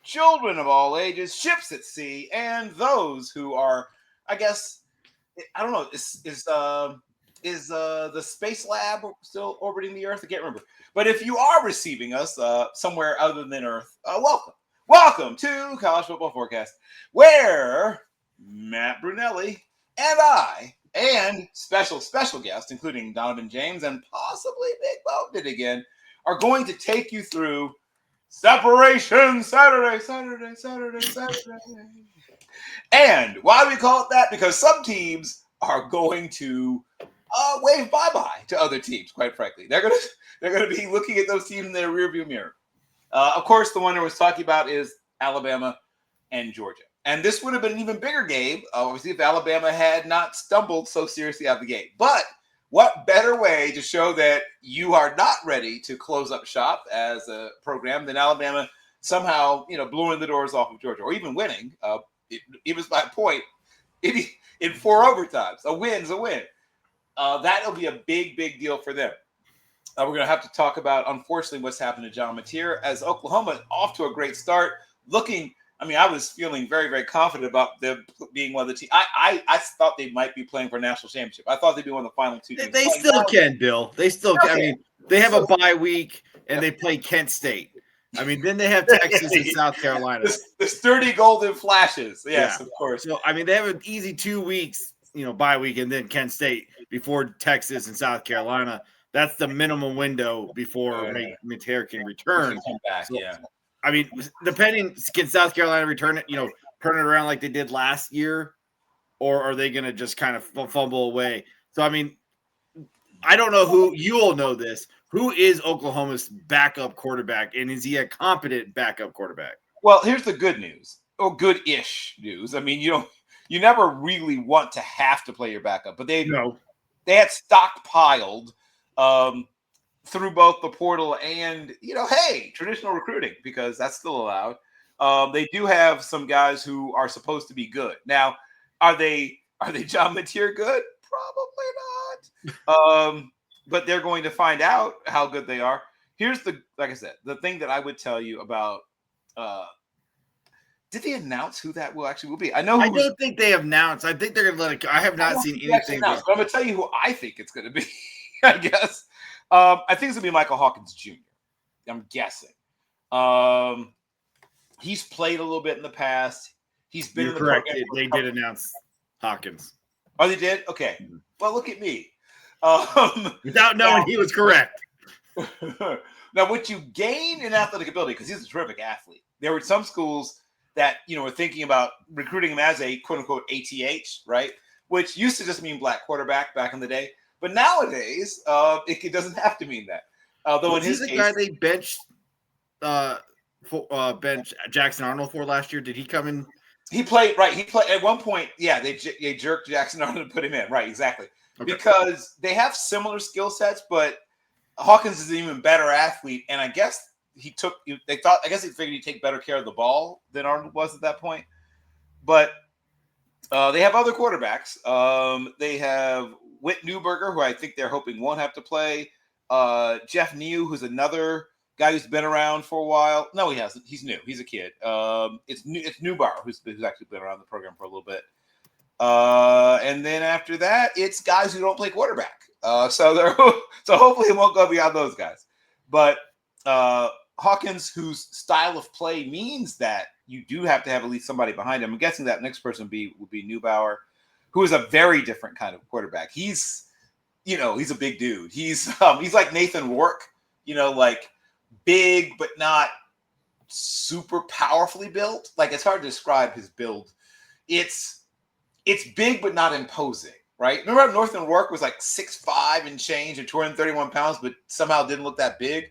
children of all ages, ships at sea, and those who are, I guess, I don't know, is the space lab still orbiting the Earth? I can't remember. But if you are receiving us somewhere other than Earth, welcome. Welcome to College Football Forecast, where Matt Brunelli and I, and special guests, including Donovan James and possibly Big Bo did again, are going to take you through Separation Saturday. And why do we call it that? Because some teams are going to wave bye-bye to other teams, quite frankly. They're gonna be looking at those teams in their rearview mirror. Of course, the one I was talking about is Alabama and Georgia. And this would have been an even bigger game, obviously, if Alabama had not stumbled so seriously out of the gate. But what better way to show that you are not ready to close up shop as a program than Alabama somehow, blowing the doors off of Georgia, or even winning. It was my point in 4 overtimes. A win's a win. That'll be a big deal for them. We're going to have to talk about, unfortunately, what's happened to John Mateer as Oklahoma off to a great start. I was feeling very, very confident about them being one of the teams. I thought they might be playing for a national championship. I thought they'd be one of the final 2 teams. They still can, Bill. They still can. I mean, they have a bye week, and they play Kent State. I mean, then they have Texas and South Carolina. The sturdy golden flashes. Yes, of course. So, they have an easy 2 weeks, bye week, and then Kent State before Texas and South Carolina. That's the minimum window before Mateer can return. Come back, so, depending, can South Carolina return it, turn it around like they did last year, or are they going to just kind of fumble away? So, I don't know who, you'll know this. Who is Oklahoma's backup quarterback, and is he a competent backup quarterback? Well, here's the good news, or good-ish news. You never really want to have to play your backup, but they had stockpiled through both the portal and, traditional recruiting, because that's still allowed. They do have some guys who are supposed to be good. Now, are they John Mateer good? Probably not. But they're going to find out how good they are. Here's like I said, the thing that I would tell you about. Did they announce who that will be? I don't think they have announced. I think they're going to let it go. I have not seen anything. But I'm going to tell you who I think it's going to be, I guess. I think it's going to be Michael Hawkins Jr. I'm guessing. He's played a little bit in the past. He's been in the correct. They did announce Hawkins. Oh, they did? Okay. Mm-hmm. Well, look at me. Without knowing he was correct. Now, what you gain in athletic ability, because he's a terrific athlete. There were some schools that, were thinking about recruiting him as a quote-unquote ATH, right? Which used to just mean black quarterback back in the day. But nowadays, it doesn't have to mean that. Although in his case, guy they benched Jackson Arnold for last year, did he come in? He played, right. He played at one point. Yeah, they jerked Jackson Arnold and put him in. Right, exactly. Okay. Because they have similar skill sets, but Hawkins is an even better athlete. And I guess they figured he'd take better care of the ball than Arnold was at that point. But they have other quarterbacks. They have Whit Newberger, who I think they're hoping won't have to play. Jeff New, who's another guy who's been around for a while. No, he hasn't. He's new. He's a kid. It's Newbauer, who's actually been around the program for a little bit. And then after that, it's guys who don't play quarterback. So hopefully it won't go beyond those guys. But Hawkins, whose style of play means that you do have to have at least somebody behind him. I'm guessing that next person would be Newbauer, who is a very different kind of quarterback. He's a big dude. He's like Nathan Rourke, like big but not super powerfully built. Like, it's hard to describe his build. It's big but not imposing, right? Remember how Nathan Rourke was like 6'5" and change and 231 pounds, but somehow didn't look that big?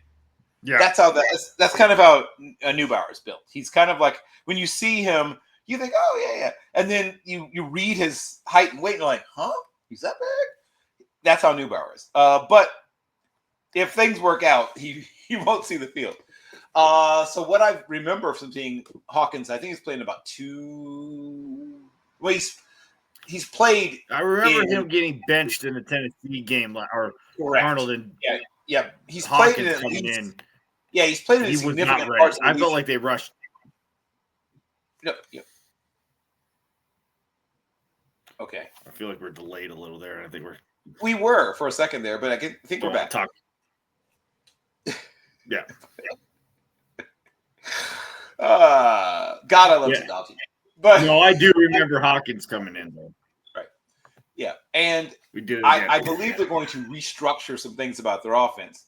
Yeah, that's kind of how Newbauer is built. He's kind of like, when you see him, you think, oh yeah, and then you read his height and weight, and you're like, huh? He's that big? That's how Newbauer is. But if things work out, he won't see the field. So what I remember from seeing Hawkins, I think he's playing about 2. Well, he's played. I remember him getting benched in the Tennessee game, or correct. Arnold and yeah. He's Hawkins played coming in. Yeah, he's played in significant parts. I felt like they rushed. Yep. Okay. I feel like we're delayed a little there. I think we were for a second there, but I think we're back. Yeah. God, I love technology. But no, I do remember Hawkins coming in though. Right. Yeah, and we did. I believe they're going to restructure some things about their offense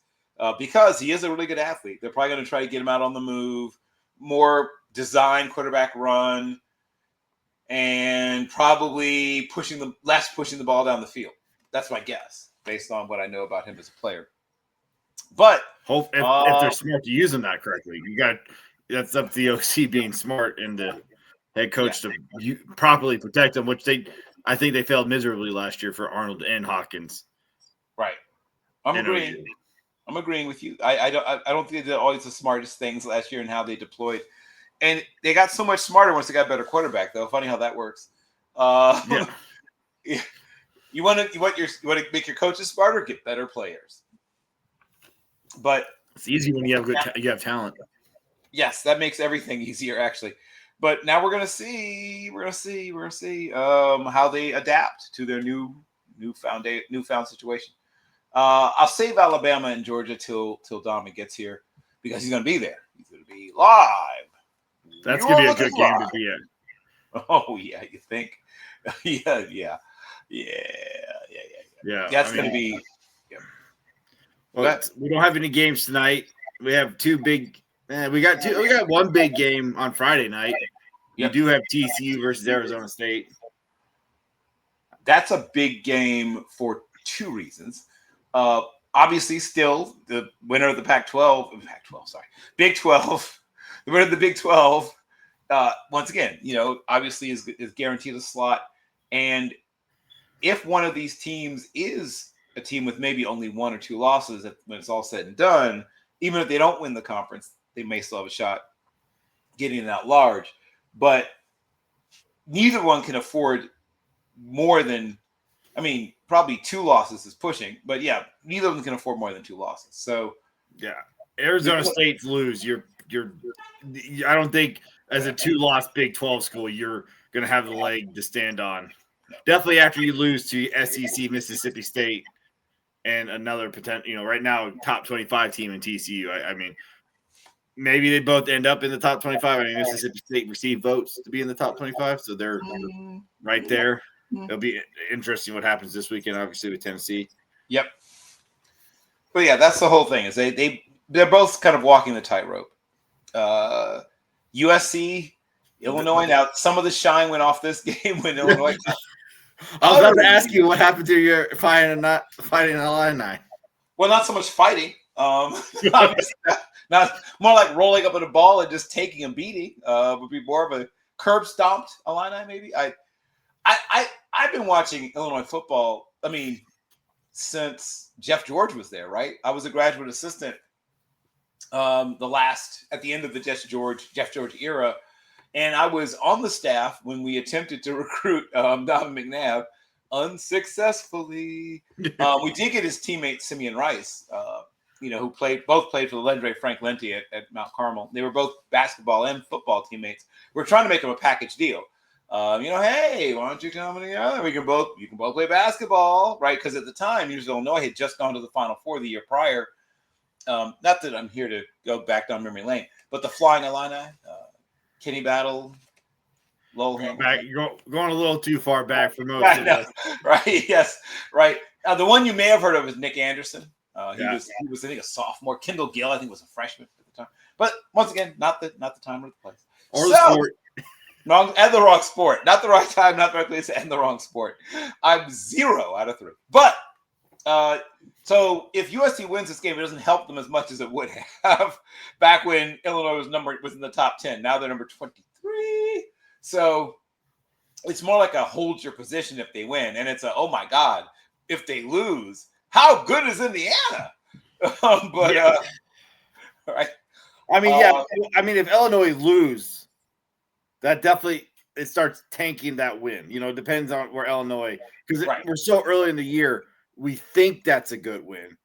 because he is a really good athlete. They're probably going to try to get him out on the move, more design quarterback run, and probably less pushing the ball down the field. That's my guess based on what I know about him as a player. But if they're smart to use him that correctly, that's up to the OC being smart and the head coach to properly protect them, which I think they failed miserably last year for Arnold and Hawkins. Right, I'm agreeing with you. I don't think they did always the smartest things last year in how they deployed, and they got so much smarter once they got a better quarterback. Though, funny how that works. You want to make your coaches smarter, get better players. But it's easy when you have talent. Yes, that makes everything easier, actually. But now we're gonna see how they adapt to their newfound situation. I'll save Alabama and Georgia till Donovan gets here because he's gonna be there. He's gonna be live. That's gonna be a good game to be in. Oh yeah, you think? Yeah. That's gonna be. Yeah. Well, we don't have any games tonight. We have two big. We got one big game on Friday night. You do have TCU versus Arizona State. That's a big game for two reasons. Obviously, still the winner of the Big 12. The winner of the Big 12. Once again, obviously is guaranteed a slot. And if one of these teams is a team with maybe only one or two losses when it's all said and done, even if they don't win the conference, they may still have a shot getting it out large. But neither one can afford more than, probably two losses is pushing. But yeah, neither of them can afford more than two losses. So yeah, Arizona State's lose. I don't think as a 2-loss Big 12 school you're going to have the leg to stand on. Definitely after you lose to SEC, Mississippi State, and another potential, right now, top 25 team in TCU. Maybe they both end up in the top 25. Mississippi State received votes to be in the top 25, so they're right there. It'll be interesting what happens this weekend, obviously, with Tennessee. Yep. But yeah, that's the whole thing is they're both kind of walking the tightrope. USC, Illinois. Now, some of the shine went off this game when Illinois. I was about to ask you what happened to your fighting and not fighting Illini. Well, not so much fighting. Not more like rolling up at a ball and just taking and beating. Would be more of a curb stomped Illini, maybe. I've been watching Illinois football. Since Jeff George was there, right? I was a graduate assistant. At the end of the Jeff George era, and I was on the staff when we attempted to recruit Donovan McNabb unsuccessfully. We did get his teammate Simeon Rice, who both played for the Lendre Frank Lenti at Mount Carmel. They were both basketball and football teammates. We're trying to make them a package deal. Hey, why don't you come together? You can both play basketball, right? Because at the time, University of Illinois had just gone to the Final Four the year prior. Not that I'm here to go back down memory lane, but the Flying Illini, Kenny Battle, Lowell Hamilton. You're going a little too far back for most of us. Right? Yes, right. The one you may have heard of is Nick Anderson. He was I think a sophomore. Kendall Gill, I think, was a freshman at the time. But once again, not the time or the place. Or the sport. And the wrong sport. Not the right time, not the right place, and the wrong sport. I'm 0 out of 3. But so if USC wins this game, it doesn't help them as much as it would have back when Illinois was in the top 10. Now they're number 23. So it's more like a hold your position if they win. And it's oh my God, if they lose, how good is Indiana? Right. If Illinois lose, that definitely it starts tanking that win. It depends on where Illinois, because we're so early in the year. We think that's a good win,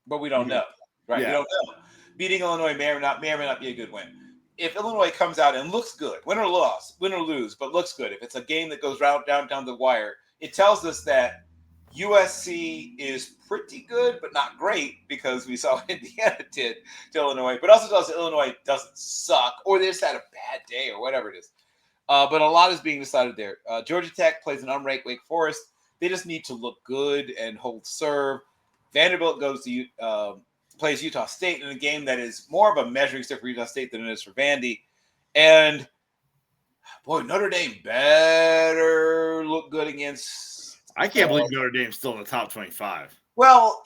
but we don't know, right? Yeah. We don't know. Beating Illinois may or may not be a good win. if Illinois comes out and looks good, win or lose, but looks good, if it's a game that goes down the wire, it tells us that USC is pretty good, but not great, because we saw Indiana did to Illinois, but also tells us Illinois doesn't suck, or they just had a bad day, or whatever it is. But a lot is being decided there. Georgia Tech plays an unranked Wake Forest. They just need to look good and hold serve. Vanderbilt goes to plays Utah State in a game that is more of a measuring stick for Utah State than it is for Vandy. And boy, Notre Dame better look good against. I can't believe Notre Dame's still in the top 25. Well,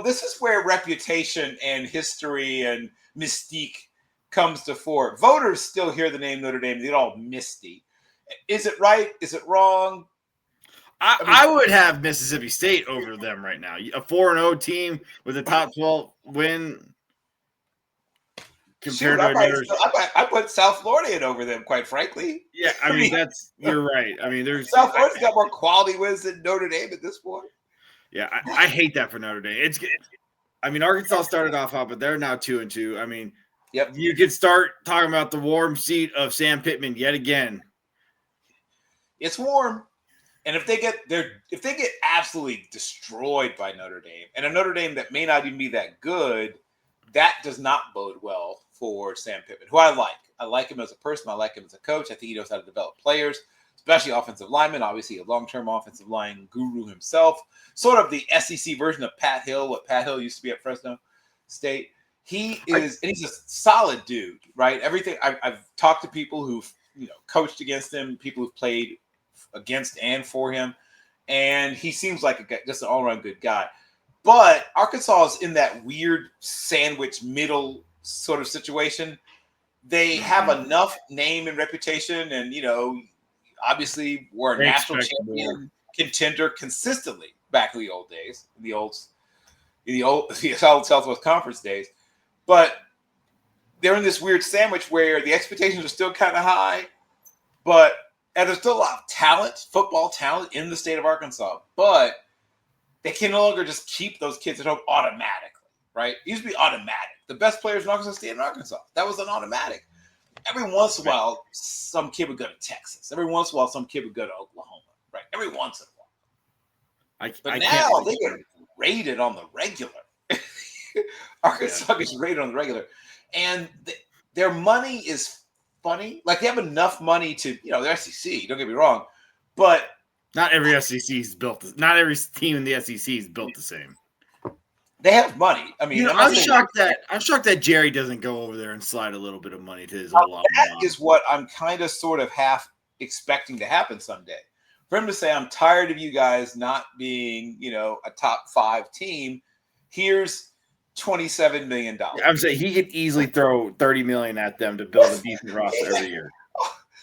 this is where reputation and history and mystique comes to fore. Voters still hear the name Notre Dame. They get all misty. Is it right? Is it wrong? I would have Mississippi State over them right now. A 4-0 team with a top 12 win compared to another. I put South Florida in over them, quite frankly. Yeah, I mean you're right. I mean, South Florida's got more quality wins than Notre Dame at this point. Yeah, I hate that for Notre Dame. I mean, Arkansas started off hot, but they're now 2-2. I mean, yep. You could start talking about the warm seat of Sam Pittman yet again. It's warm. And if they get absolutely destroyed by Notre Dame, and a Notre Dame that may not even be that good, that does not bode well for Sam Pittman, who I like. I like him as a person. I like him as a coach. I think he knows how to develop players, especially offensive linemen. Obviously, a long-term offensive line guru himself. Sort of the SEC version of Pat Hill, what Pat Hill used to be at Fresno State. He is, and he's a solid dude, right? Everything I've talked to people who've coached against him, people who've played against and for him, and he seems like just an all-around good guy. But Arkansas is in that weird sandwich middle sort of situation. They have enough name and reputation, and obviously were a national champion contender consistently back in the old days, in the old Southwest Conference days. But they're in this weird sandwich where the expectations are still kind of high, and there's still a lot of talent, football talent in the state of Arkansas, but they can no longer just keep those kids at home automatically, right? It used to be automatic. The best players in Arkansas stayed in Arkansas. That was an automatic. Every once in a while, some kid would go to Texas. Every once in a while, some kid would go to Oklahoma, right? Every once in a while. But now they get rated on the regular. Arkansas gets rated on the regular. And their money is funny. Like, they have enough money to, they're SEC, don't get me wrong, but not every SEC is built. Not every team in the SEC is built the same. They have money. I mean, I'm shocked that Jerry doesn't go over there and slide a little bit of money to his old alma mater. That is what I'm kind of sort of half expecting to happen someday. For him to say, I'm tired of you guys not being, a top 5 team. Here's $27 million. I'm saying he could easily throw $30 million at them to build a decent roster every year.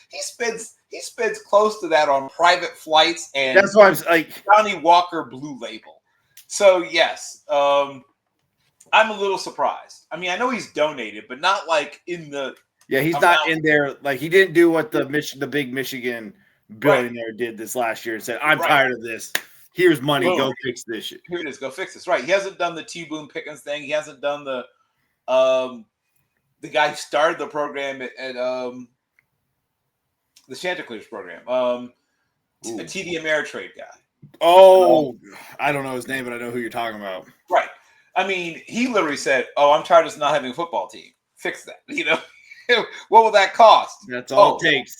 He spends close to that on private flights and that's why I'm like Johnny Walker Blue Label. So yes, I'm a little surprised. I mean, I know he's donated, but not like in the he's not in there. Like, he didn't do what the big Michigan billionaire did this last year and said, "I'm tired of this. Here's money. Go fix this shit. Here it is. Go fix this." Right. He hasn't done the T. Boone Pickens thing. He hasn't done the guy who started the program at the Chanticleers program. A TD Ameritrade guy. Oh, I don't know his name, but I know who you're talking about. Right. I mean, he literally said, "Oh, I'm tired of not having a football team. Fix that." What will that cost? That's all it takes.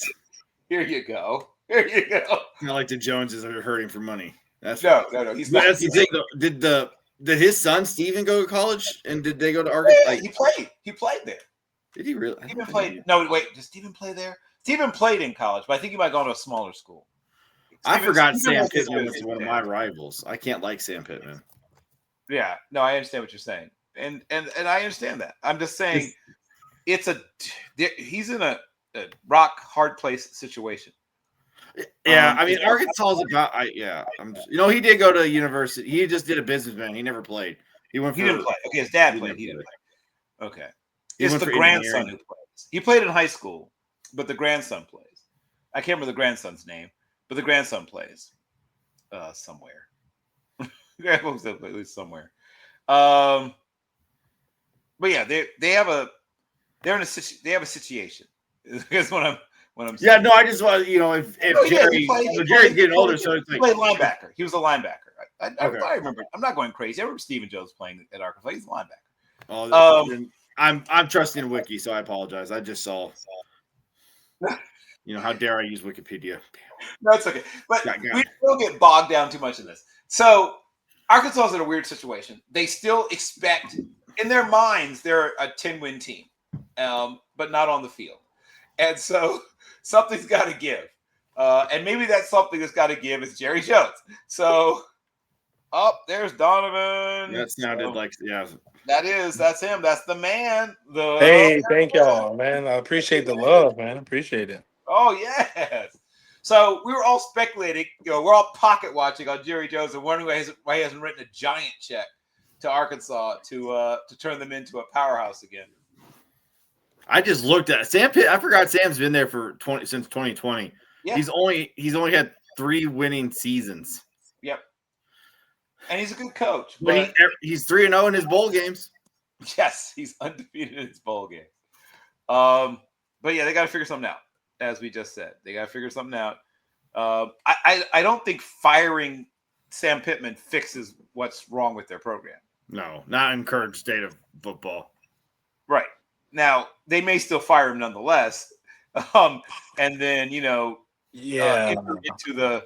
Here you go. Here you go. Not like the Joneses are hurting for money. That's no. He's not. That's the thing, though. Did his son Steven go to college, and did they go to Arkansas? Yeah, he played. He played there. Did he really? Steven played. No, wait. Did Steven play there? Steven played in college, but I think he might have gone to a smaller school. I forgot Sam Pittman was one of my rivals. I can't like Sam Pittman. Yeah, no, I understand what you're saying, and I understand that. I'm just saying, he's in a rock hard place situation. Yeah, I mean, Arkansas is about. He did go to university. He just did a businessman. He never played. He didn't play. Okay, his dad played. He didn't play. Okay, it's the grandson who plays. He played in high school, but the grandson plays. I can't remember the grandson's name, but the grandson plays somewhere. At least somewhere. But yeah, they have they're they have a situation. Is what I'm saying. Yeah, no, I just want if Jerry's getting older, so it's he like played linebacker. He was a linebacker. Okay. I remember. I'm not going crazy. I remember Stephen Jones playing at Arkansas. He's a linebacker. I'm trusting Wiki, so I apologize. I just saw. How dare I use Wikipedia? No, it's okay. But we don't get bogged down too much in this. So Arkansas is in a weird situation. They still expect, in their minds, they're a 10-win team, but not on the field. And so something's got to give. And maybe that something that's got to give is Jerry Jones. So, there's Donovan. That sounded That's him. That's the man. Hey, thank y'all, man. I appreciate the love, man. Appreciate it. Oh, yes. So we were all speculating, we're all pocket watching on Jerry Jones and wondering why he hasn't written a giant check to Arkansas to turn them into a powerhouse again. I just looked at Sam Pitt. I forgot Sam's been there since 2020. Yeah. He's only had 3 winning seasons. Yep. And he's a good coach. But he's 3-0 in his bowl games. Yes, he's undefeated in his bowl game. But yeah, they got to figure something out. As we just said, they got to figure something out. I don't think firing Sam Pittman fixes what's wrong with their program. No, not in current state of football. Right. Now, they may still fire him nonetheless. And then, into the,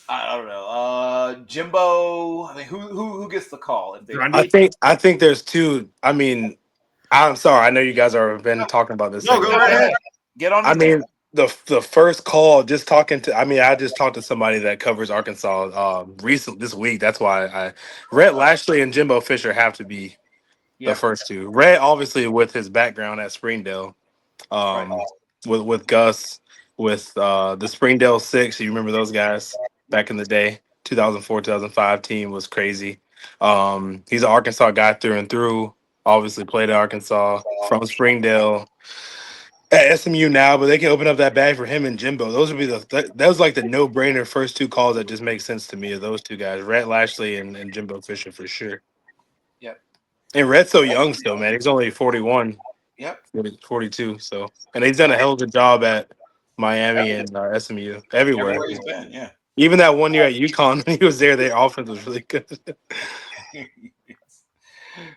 I don't know, Jimbo. I mean, who gets the call? I think there's 2. I mean, I'm sorry. I know you guys have been talking about this. No, go right ahead. Get on. I mean, the first call, just talking to. I mean, I just talked to somebody that covers Arkansas recently this week. That's why Rhett Lashley and Jimbo Fisher have to be the first 2. Rhett, obviously, with his background at Springdale, with Gus, with the Springdale Six. You remember those guys back in the day? 2004, 2005 team was crazy. He's an Arkansas guy through and through. Obviously played at Arkansas, from Springdale, at SMU now, but they can open up that bag for him and Jimbo. Those would be that was like the no-brainer first 2 calls that just make sense to me of those 2 guys, Rhett Lashley and Jimbo Fisher for sure. Yep. And Rhett's so young still, man. He's only 41. Yep. 42. So, and he's done a hell of a job at Miami and SMU everywhere. Everywhere he's been, yeah. Even that one year at UConn when he was there, their offense was really good.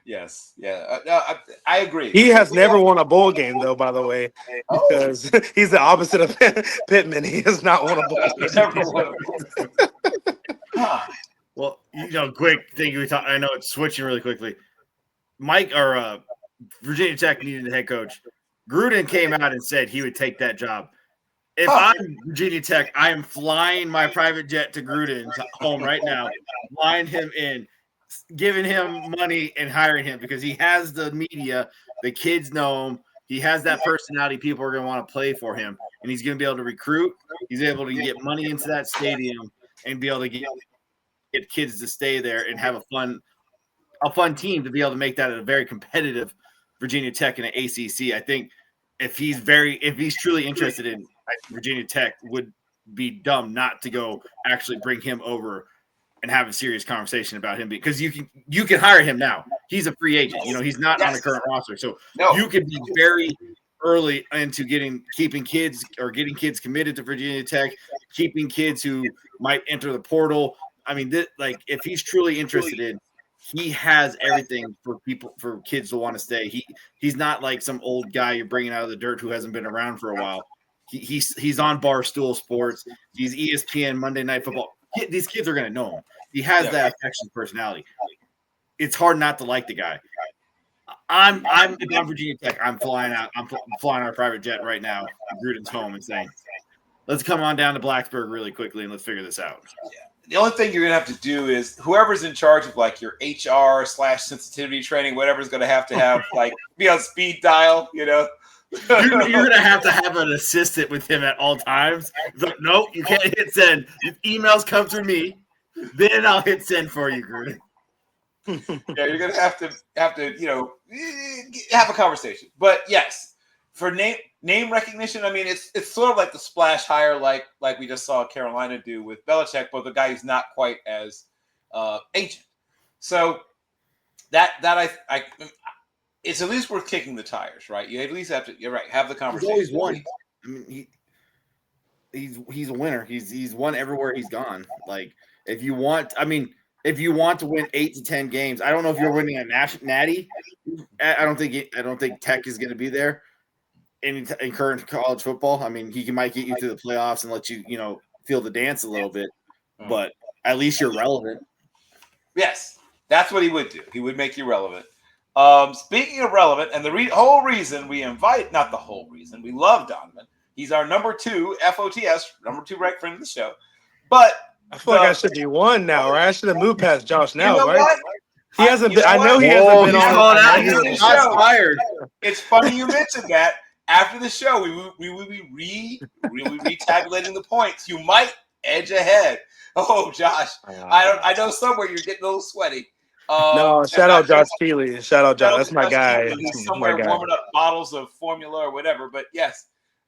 Yes, yeah, I agree. He has never won a bowl game, though, by the way, because he's the opposite of Pittman. He has not won a bowl game. Never won a bowl game. Well, quick thing I know it's switching really quickly. Virginia Tech needed a head coach. Gruden came out and said he would take that job. If I'm Virginia Tech, I am flying my private jet to Gruden home right now, flying him in, giving him money and hiring him because he has the media. The kids know him. He has that personality. People are going to want to play for him, and he's going to be able to recruit. He's able to get money into that stadium and be able to get kids to stay there and have a fun team to be able to make that a very competitive Virginia Tech and an ACC. I think if he's truly interested in Virginia Tech, would be dumb not to go actually bring him over and have a serious conversation about him, because you can hire him now. He's a free agent. He's not on the current roster. So you could be very early into keeping kids committed to Virginia Tech, keeping kids who might enter the portal. I mean, if he's truly interested in, he has everything for kids to want to stay. He's not like some old guy you're bringing out of the dirt who hasn't been around for a while. He's on Barstool Sports. He's ESPN Monday Night Football. These kids are going to know him. He has that affectionate personality. It's hard not to like the guy. I'm Virginia Tech. I'm flying out. I'm flying on a private jet right now. Gruden's home and saying, let's come on down to Blacksburg really quickly and let's figure this out. Yeah. The only thing you're going to have to do is whoever's in charge of like your HR/sensitivity training, whatever's going to have be on speed dial, You're going to have an assistant with him at all times. Like, no, you can't hit send. If emails come through me, then I'll hit send for you, Gruden. Yeah, you're going to have to have a conversation. But yes, for name recognition, I mean, it's sort of like the splash hire, like we just saw Carolina do with Belichick, but the guy who's not quite as ancient. So that it's at least worth kicking the tires, right? You at least have to. You're right. Have the He's conversation. always won. I mean, he's a winner. He's won everywhere he's gone. Like if you want to win 8 to 10 games, I don't know if you're winning a natty. I don't think Tech is going to be there in current college football. I mean, he might get you to the playoffs and let you feel the dance a little bit, but at least you're relevant. Yes, that's what he would do. He would make you relevant. Speaking of relevant, and the whole reason we invite, not the whole reason, we love Donovan. He's our number 2 FOTS, number 2 ranked friend of the show. But I feel like I should be 1 now, right? I should have moved past Josh now, you know right? What? He hasn't been. I know he hasn't been on. He's fired. It's funny you mentioned that. After the show, we will be retabulating the points. You might edge ahead. Oh, Josh, I know somewhere you're getting a little sweaty. No, shout out Josh Keeley. Shout out Josh. That's my guy. He's somewhere warming up bottles of formula or whatever. But yes,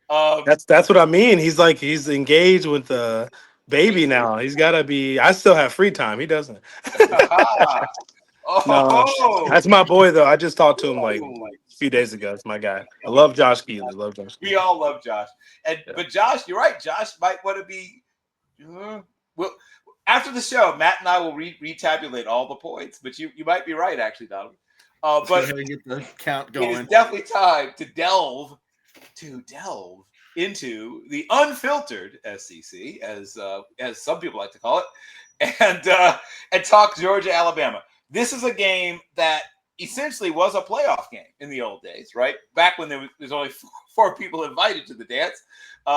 that's what I mean. He's engaged with the baby now. He's got to be. I still have free time. He doesn't. No, that's my boy though. I just talked to him like a few days ago. It's my guy. I love Josh Keeley. We all love Josh. But Josh, you're right. Josh might want to be. Well, after the show, Matt and I will retabulate all the points. But you might be right, actually, Donovan. But get the count going. It is definitely time to delve into the unfiltered SEC, as some people like to call it, and talk Georgia, Alabama. This is a game that essentially was a playoff game in the old days, right? Back when there was only 4 people invited to the dance.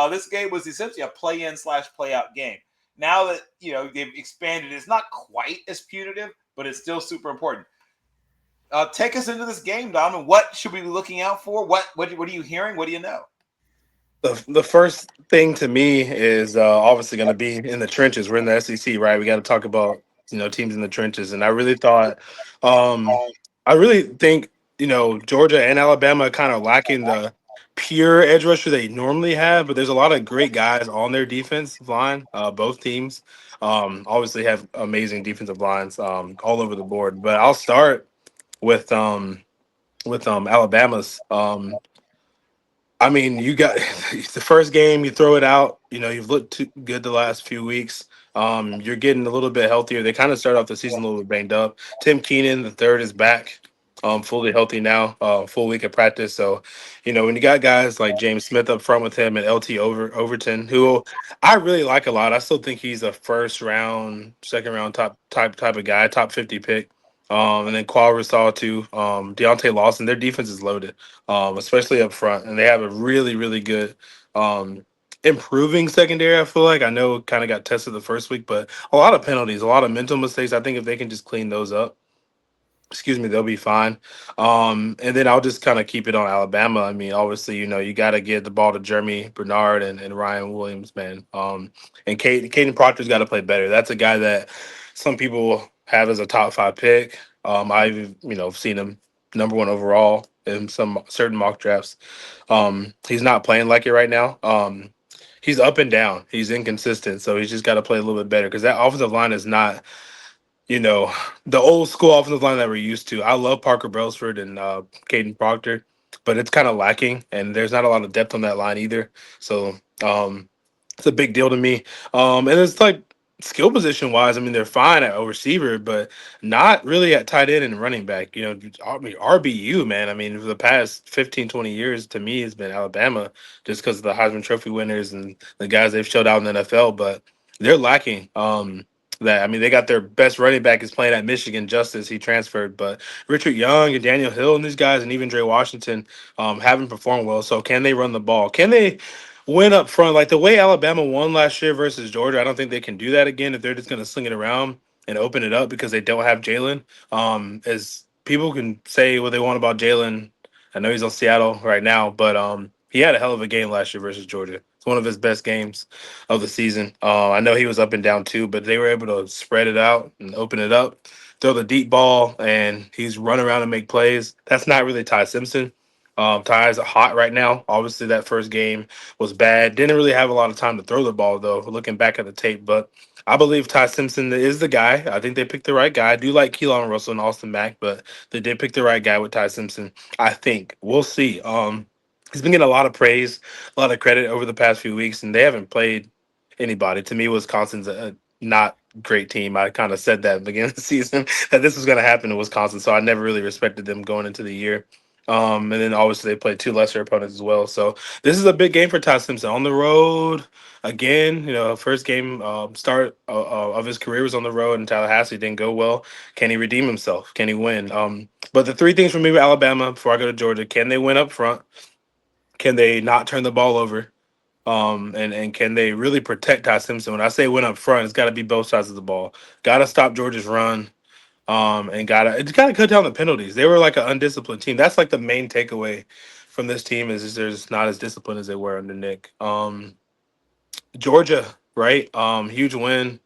This game was essentially a play-in/play-out game. Now that they've expanded, it's not quite as punitive, but it's still super important. Take us into this game, Donovan. What should we be looking out for? What are you hearing? What do you know? The first thing to me is obviously going to be in the trenches. We're in the SEC, right? We got to talk about teams in the trenches, and I really think Georgia and Alabama are kind of lacking the pure edge rusher they normally have, but there's a lot of great guys on their defensive line. Both teams obviously have amazing defensive lines all over the board. But I'll start with Alabama's. I mean, you got the first game, you throw it out. You've looked too good the last few weeks. You're getting a little bit healthier. They kind of started off the season a little bit banged up. Tim Keenan, the third, is back, fully healthy now, full week of practice. So, when you got guys like James Smith up front with him and LT Overton, who I really like a lot. I still think he's a first round, second round type of guy, top 50 pick. And then Qual Rasal too, Deontay Lawson. Their defense is loaded, especially up front, and they have a really, really good improving secondary. I feel like I know it kind of got tested the first week, but a lot of penalties, a lot of mental mistakes. I think if they can just clean those up, they'll be fine. And then I'll just kind of keep it on Alabama. I mean, obviously, you got to get the ball to Jeremy Bernard and Ryan Williams, man. And Caden Proctor's got to play better. That's a guy that some people have as a top 5 pick. I've seen him number 1 overall in some certain mock drafts. He's not playing like it right now. He's up and down. He's inconsistent, so he's just got to play a little bit better because that offensive line is not the old school offensive line that we're used to. I love Parker Brailsford and Caden Proctor, but it's kind of lacking, and there's not a lot of depth on that line either. So it's a big deal to me. And it's like skill position wise, I mean, they're fine at receiver, but not really at tight end and running back. RBU, man. I mean, for the past 15, 20 years, to me, it's been Alabama just because of the Heisman Trophy winners and the guys they've showed out in the NFL, but they're lacking. They got their best running back is playing at Michigan, Justice. He transferred, but Richard Young and Daniel Hill and these guys and even Dre Washington haven't performed well. So can they run the ball? Can they win up front? Like the way Alabama won last year versus Georgia, I don't think they can do that again if they're just going to sling it around and open it up because they don't have Jalen. As people can say what they want about Jalen, I know he's on Seattle right now, but he had a hell of a game last year versus Georgia. It's one of his best games of the season. I know he was up and down too, but they were able to spread it out and open it up, throw the deep ball, and he's run around and make plays. That's not really Ty Simpson. Ty's hot right now. Obviously, that first game was bad. Didn't really have a lot of time to throw the ball, though, looking back at the tape. But I believe Ty Simpson is the guy. I think they picked the right guy. I do like Keelan Russell and Austin Mack, but they did pick the right guy with Ty Simpson. I think we'll see. He's been getting a lot of praise, a lot of credit over the past few weeks, and they haven't played anybody. To me, Wisconsin's a not great team. I kind of said that at the beginning of the season that this was going to happen in Wisconsin, so I never really respected them going into the year. And then obviously they played two lesser opponents as well. So this is a big game for Ty Simpson on the road again. First game start of his career was on the road in Tallahassee. Didn't go well. Can he redeem himself? Can he win? But the three things for me with Alabama before I go to Georgia: can they win up front? Can they not turn the ball over? And can they really protect Ty Simpson? When I say win up front, it's got to be both sides of the ball. Got to stop Georgia's run. And gotta cut down the penalties. They were like an undisciplined team. That's like the main takeaway from this team is they're just not as disciplined as they were under Nick. Georgia, right? Huge win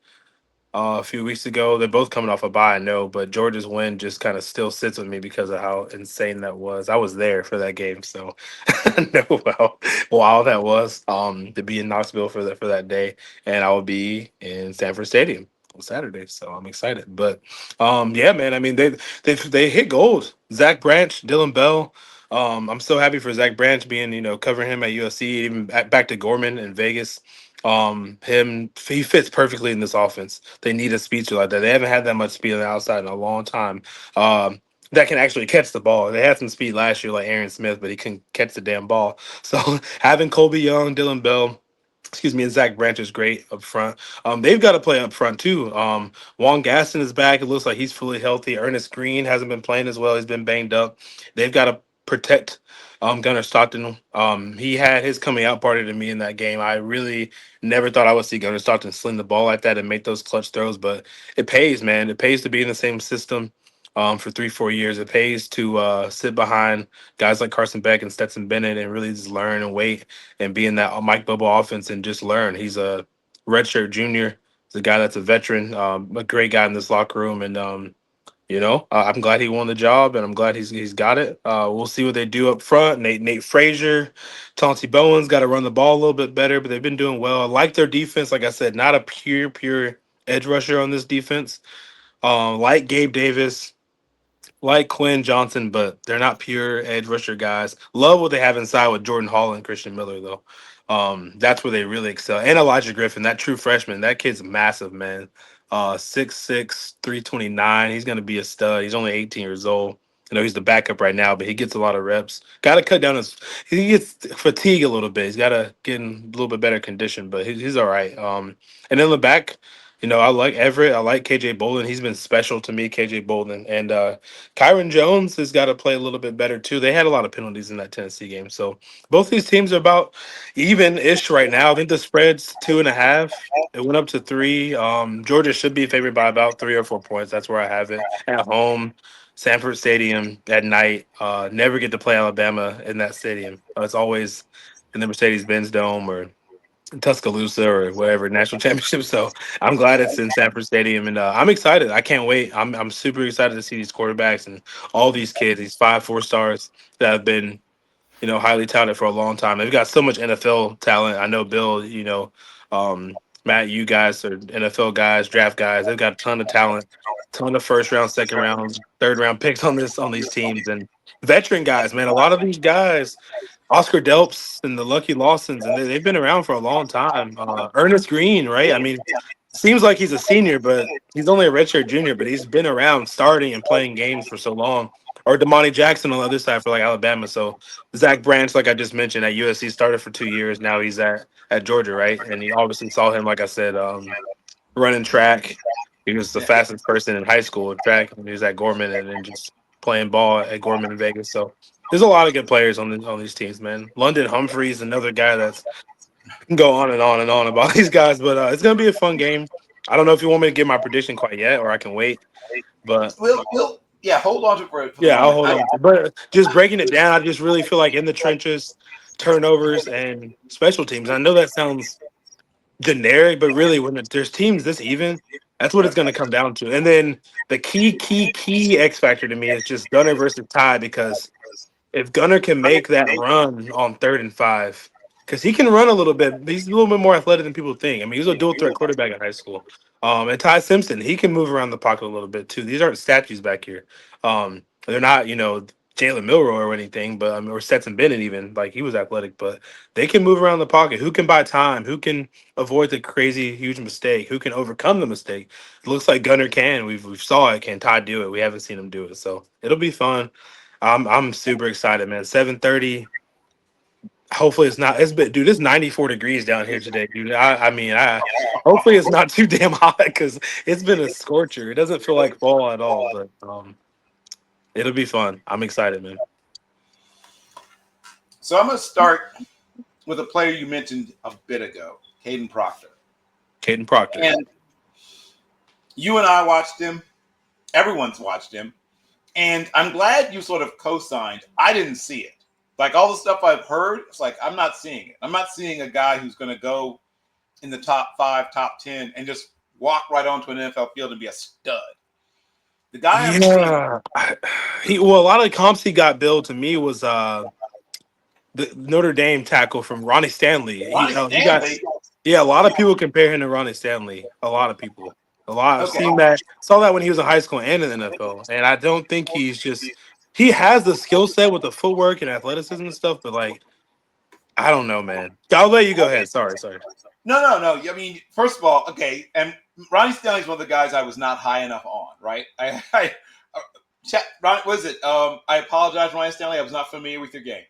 a few weeks ago. They're both coming off a bye, I know, but Georgia's win just kind of still sits with me because of how insane that was. I was there for that game, so I know how wild that was. To be in Knoxville for that day, and I will be in Sanford Stadium on Saturday, so I'm excited. But yeah, man, I mean they hit gold. Zach Branch, Dylan Bell. I'm so happy for Zach Branch being covering him at USC, even back to Gorman in Vegas. He fits perfectly in this offense. They need a speedster like that. They haven't had that much speed on the outside in a long time. That can actually catch the ball. They had some speed last year, like Aaron Smith, but he couldn't catch the damn ball. So having Colby Young, Dylan Bell, excuse me, and Zach Branch is great up front. They've got to play up front too. Juan Gaston is back. It looks like he's fully healthy. Ernest Green hasn't been playing as well. He's been banged up. They've got to protect Gunnar Stockton. He had his coming out party to me in that game. I really never thought I would see Gunnar Stockton sling the ball like that and make those clutch throws, but it pays, man. It pays to be in the same system for 3-4 years. It pays to sit behind guys like Carson Beck and Stetson Bennett and really just learn and wait and be in that Mike Bubble offense and just learn. He's a redshirt junior. He's a guy that's a veteran, a great guy in this locker room, and I'm glad he won the job, and I'm glad he's got it. We'll see what they do up front. Nate Frazier, Chauncey Bowen's got to run the ball a little bit better, but they've been doing well. I like their defense. Like I said, not a pure edge rusher on this defense. Like Gabe Davis, like Quinn Johnson, but they're not pure edge rusher guys. Love what they have inside with Jordan Hall and Christian Miller, though. That's where they really excel. And Elijah Griffin, that true freshman, that kid's massive, man. 6'6", 329. He's gonna be a stud. He's only 18 years old. He's the backup right now, but he gets a lot of reps. Got to cut down he gets fatigue a little bit. He's got to get in a little bit better condition, but he's all right. And in the back, I like Everett. I like KJ Bolden. He's been special to me, KJ Bolden. And Kyron Jones has got to play a little bit better too. They had a lot of penalties in that Tennessee game. So both these teams are about even-ish right now. I think the spread's 2.5. It went up to 3. Georgia should be favored by about 3 or 4 points. That's where I have it. At home, Sanford Stadium at night. Never get to play Alabama in that stadium. It's always in the Mercedes-Benz Dome or Tuscaloosa or whatever national championship. So I'm glad it's in Sanford Stadium, and I'm excited. I can't wait. I'm super excited to see these quarterbacks and all these kids, these 5 4 stars that have been highly touted for a long time. They've got so much NFL talent. I know Bill, Matt, you guys are NFL guys, draft guys. They've got a ton of talent, ton of first round, second round, third round picks on these teams, and veteran guys, man. A lot of these guys, Oscar Delps and the Lucky Lawsons, and they've been around for a long time. Ernest Green, right? I mean, seems like he's a senior, but he's only a redshirt junior, but he's been around starting and playing games for so long. Or Damani Jackson on the other side for like Alabama. So Zach Branch, like I just mentioned, at USC started for 2 years. Now he's at Georgia, right? And you obviously saw him, like I said, running track. He was the fastest person in high school at track. And he was at Gorman and then just playing ball at Gorman in Vegas. So there's a lot of good players on these teams, man. London Humphreys, another guy that's can go on and on and on about these guys, but it's gonna be a fun game. I don't know if you want me to give my prediction quite yet, or I can wait. But Yeah, hold on to it for the yeah, I'll moment. hold on. But just breaking it down, I just really feel like in the trenches, turnovers and special teams. I know that sounds generic, but really, when there's teams this even, that's what it's going to come down to. And then the key X factor to me is just Gunner versus Ty, because if Gunner can make that run on 3rd and 5, because he can run a little bit. He's a little bit more athletic than people think. I mean, he was a dual threat quarterback in high school. And Ty Simpson, he can move around the pocket a little bit too. These aren't statues back here. They're not, Jalen Milroy or anything, but or Stetson Bennett even. Like he was athletic, but they can move around the pocket. Who can buy time? Who can avoid the crazy huge mistake? Who can overcome the mistake? It looks like Gunner can. We've saw it. Can Ty do it? We haven't seen him do it, so it'll be fun. I'm super excited, man. 7:30. Hopefully it's not. It's 94 degrees down here today, dude. I hopefully it's not too damn hot because it's been a scorcher. It doesn't feel like fall at all, but it'll be fun. I'm excited, man. So I'm going to start with a player you mentioned a bit ago, Caden Proctor. Caden Proctor. And you and I watched him. Everyone's watched him. And I'm glad you sort of co-signed. I didn't see it. Like all the stuff I've heard, it's like I'm not seeing it. I'm not seeing a guy who's going to go in the top 5, top 10, and just walk right onto an NFL field and be a stud. The guy I'm seeing, a lot of the comps he got billed to me was the Notre Dame tackle from Ronnie Stanley. A lot of people compare him to Ronnie Stanley. A lot of people. I've seen that. Saw that when he was in high school and in the NFL. And I don't think he has the skill set with the footwork and athleticism and stuff, but like, I don't know, man. I'll let you go ahead. Sorry. No. I mean, first of all, okay, and Ronnie Stanley's one of the guys I was not high enough on, right? I apologize, Ronnie Stanley. I was not familiar with your game.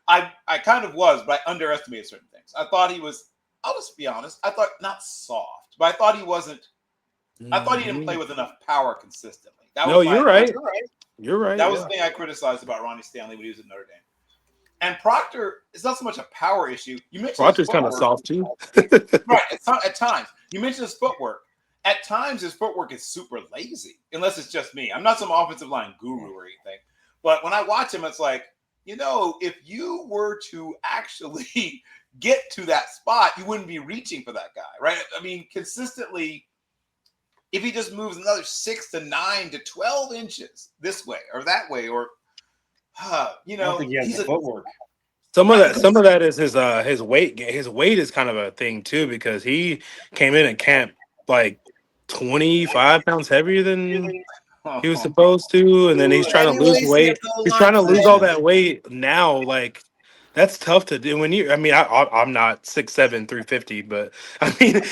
I kind of was, but I underestimated certain things. I thought he was, I'll just be honest, I thought not soft, but I thought he wasn't, I thought he didn't play with enough power consistently. You're right. You're right. That was the thing I criticized about Ronnie Stanley when he was at Notre Dame. And Proctor, it's not so much a power issue. You mentioned Proctor's kind of soft too. Right. At times. You mentioned his footwork. At times, his footwork is super lazy, unless it's just me. I'm not some offensive line guru or anything. But when I watch him, it's like, if you were to actually get to that spot, you wouldn't be reaching for that guy, right? I mean, consistently, if he just moves another 6 to 9 to 12 inches this way or that way, or I don't think he has the footwork. Some of that is his weight. His weight is kind of a thing too, because he came in at camp like 25 pounds heavier than he was supposed to, and then he's trying to lose weight. He's trying to lose all that weight now. Like, that's tough to do when you. I mean, I'm not 6'7", 350, but I mean,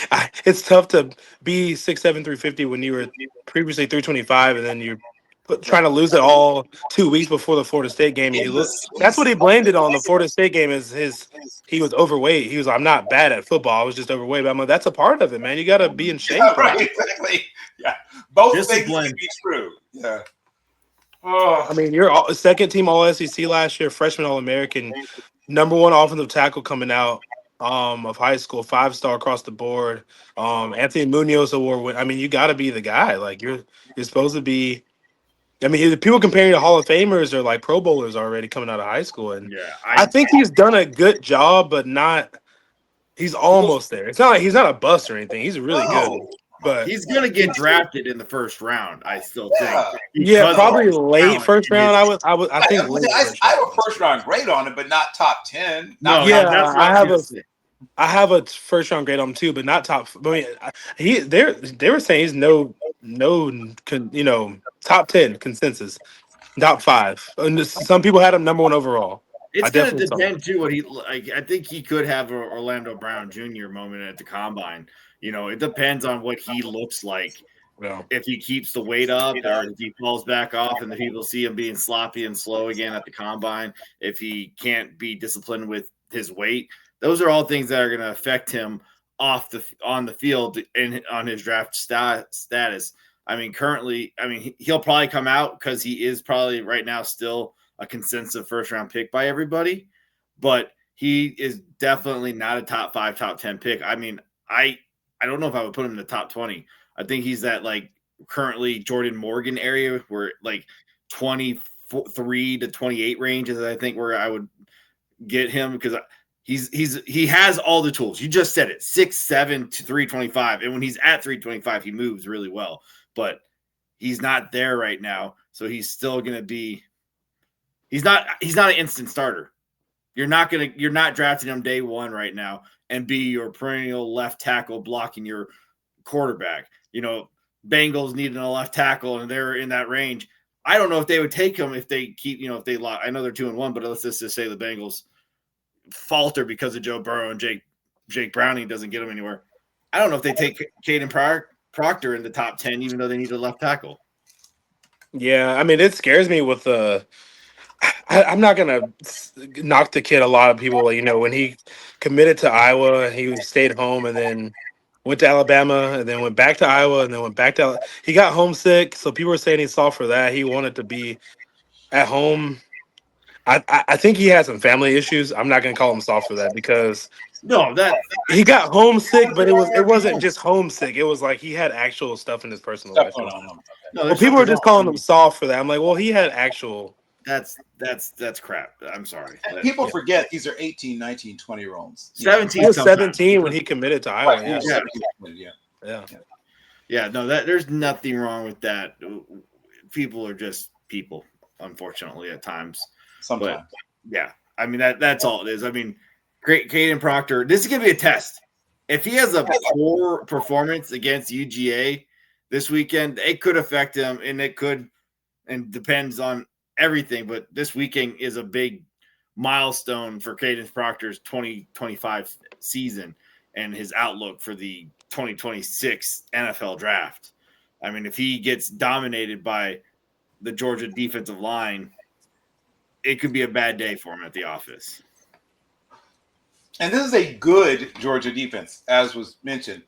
it's tough to be 6'7", 350 when you were previously 325, and then you're trying to lose it all 2 weeks before the Florida State game. That's what he blamed it on. The Florida State game he was overweight. He was, I'm not bad at football. I was just overweight. But I'm like, that's a part of it, man. You got to be in shape. Yeah, right, exactly. Yeah, both things can be true. Yeah. Oh. I mean, you're second team All SEC last year, freshman All American, number 1 offensive tackle coming out of high school, 5-star across the board. Anthony Munoz award. I mean, you got to be the guy. Like you're supposed to be. I mean, people comparing to Hall of Famers or like Pro Bowlers already coming out of high school, and I think he's done a good job, but not. He's almost there. It's not like he's not a bust or anything. He's really good, but he's gonna get drafted in the first round. I still think. Yeah, probably late first round. I think I have a first round grade on it, but not top 10. I have a first round grade on him too, but not top. I mean, they were saying he's no, top 10 consensus, top 5. And some people had him number 1 overall. It's going to depend too what he like. I think he could have an Orlando Brown Jr. moment at the combine. It depends on what he looks like. Well, if he keeps the weight up, or if he falls back off, and the people see him being sloppy and slow again at the combine, if he can't be disciplined with his weight, those are all things that are going to affect him on the field and on his draft status. I mean, currently, he'll probably come out because he is probably right now still a consensus first round pick by everybody, but he is definitely not a top 5, top 10 pick. I mean, I don't know if I would put him in the top 20. I think he's that like currently Jordan Morgan area where like 23 to 28 ranges. I think where I would get him because he has all the tools. You just said it, 6'7" to 325. And when he's at 325, he moves really well, but he's not there right now. So he's still going to be, he's not an instant starter. You're not drafting him day one right now and be your perennial left tackle blocking your quarterback. Bengals needed a left tackle and they're in that range. I don't know if they would take him if they keep, if they lock. I know they're 2-1, but let's just say the Bengals falter because of Joe Burrow and Jake Browning doesn't get them anywhere. I don't know if they take Caden Proctor in the top 10, even though they need a left tackle. Yeah, I mean, it scares me with I'm not gonna knock the kid. A lot of people, when he committed to Iowa, he stayed home and then went to Alabama and then went back to Iowa and then went back to. He got homesick, so people were saying he's soft for that. He wanted to be at home. I think he had some family issues. I'm not gonna call him soft for that because that he got homesick, but it wasn't just homesick. It was like he had actual stuff in his personal life. Well, people were just calling him soft for that. I'm like, well, he had actual. That's crap. I'm sorry. People forget these are 18, 19, 20-year-olds. 17. He was 17 when he committed to Iowa. Yeah. Yeah. No, there's nothing wrong with that. People are just people, unfortunately, at times. Sometimes. But, yeah. I mean, that's all it is. I mean, great Caden Proctor. This is going to be a test. If he has a poor performance against UGA this weekend, it could affect him, and depends on everything. But this weekend is a big milestone for Caden Proctor's 2025 season and his outlook for the 2026 NFL draft. I mean, if he gets dominated by the Georgia defensive line, it could be a bad day for him at the office. And this is a good Georgia defense, as was mentioned.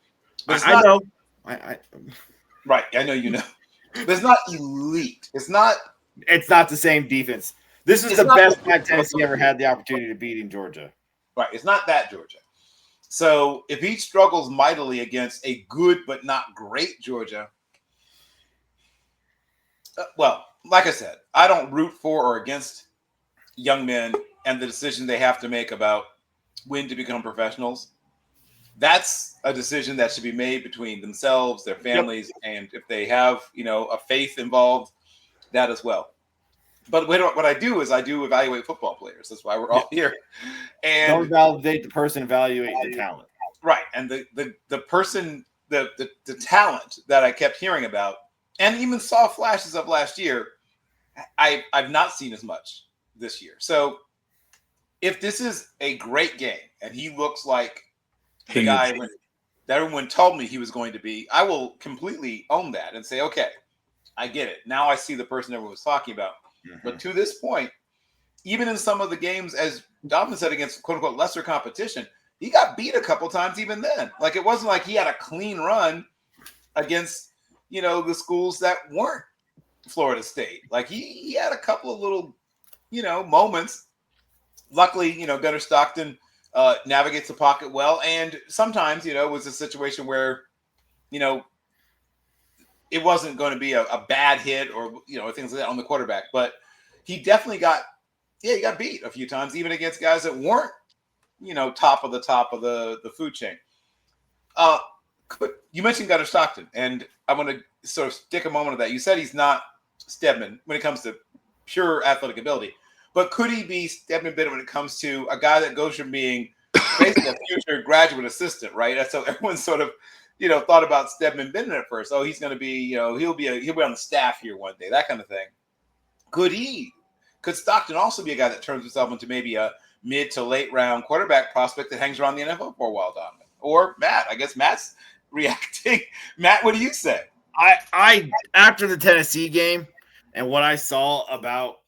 But I know. Right. I know you know. But it's not elite. It's not the same defense. This is the best time Tennessee ever had the opportunity to beat in Georgia. Right. It's not that Georgia. So if he struggles mightily against a good but not great Georgia, well, like I said, I don't root for or against young men and the decision they have to make about when to become professionals. That's a decision that should be made between themselves, their families, and if they have, a faith involved, that as well. But what I do is I do evaluate football players. That's why we're all here. And don't validate the person, evaluate the talent. Right. And the person, the talent that I kept hearing about, and even saw flashes of last year, I've not seen as much this year. So if this is a great game and he looks like the guy that everyone told me he was going to be, I will completely own that and say, okay, I get it. Now I see the person everyone was talking about. Mm-hmm. But to this point, even in some of the games, as Donovan said, against quote unquote lesser competition, he got beat a couple times even then. Like, it wasn't like he had a clean run against, the schools that weren't Florida State. Like, he had a couple of little, moments. Luckily, Gunnar Stockton navigates the pocket well. And sometimes, it was a situation where, it wasn't going to be a bad hit or, things like that on the quarterback. But he definitely got beat a few times, even against guys that weren't, top of the food chain. You mentioned Gunnar Stockton, and I want to sort of stick a moment of that. You said he's not Stedman when it comes to pure athletic ability, but could he be Stedman Bennett when it comes to a guy that goes from being basically a future graduate assistant, right? That's so everyone sort of, thought about Stedman Bennett at first. Oh, he's going to be, he'll be on the staff here one day, that kind of thing. Could Stockton also be a guy that turns himself into maybe a mid to late round quarterback prospect that hangs around the NFL for a while, Donovan? Or Matt? I guess Matt's reacting. Matt, what do you say? I after the Tennessee game and what I saw about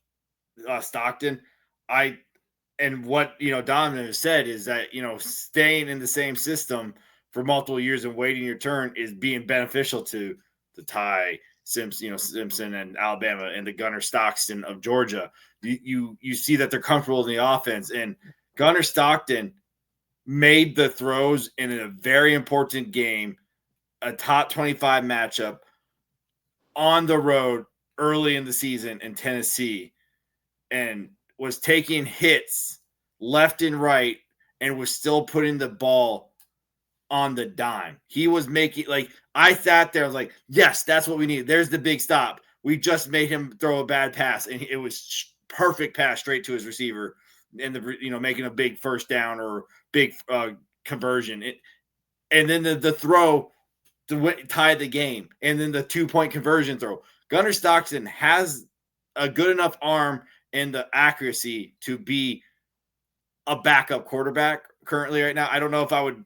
Stockton, and what Donovan has said is that staying in the same system for multiple years and waiting your turn is being beneficial to the Ty Simpson and Alabama and the Gunnar Stockton of Georgia. You see that they're comfortable in the offense, and Gunnar Stockton made the throws in a very important game, a top 25 matchup on the road early in the season in Tennessee, and was taking hits left and right and was still putting the ball on the dime. He was making, I sat there, I was like, yes, that's what we need. There's the big stop. We just made him throw a bad pass, and it was perfect pass straight to his receiver and making a big first down or big conversion. And then the throw to tie the game, and then the 2-point conversion throw. Gunnar Stockton has a good enough arm and the accuracy to be a backup quarterback currently right now. I don't know if I would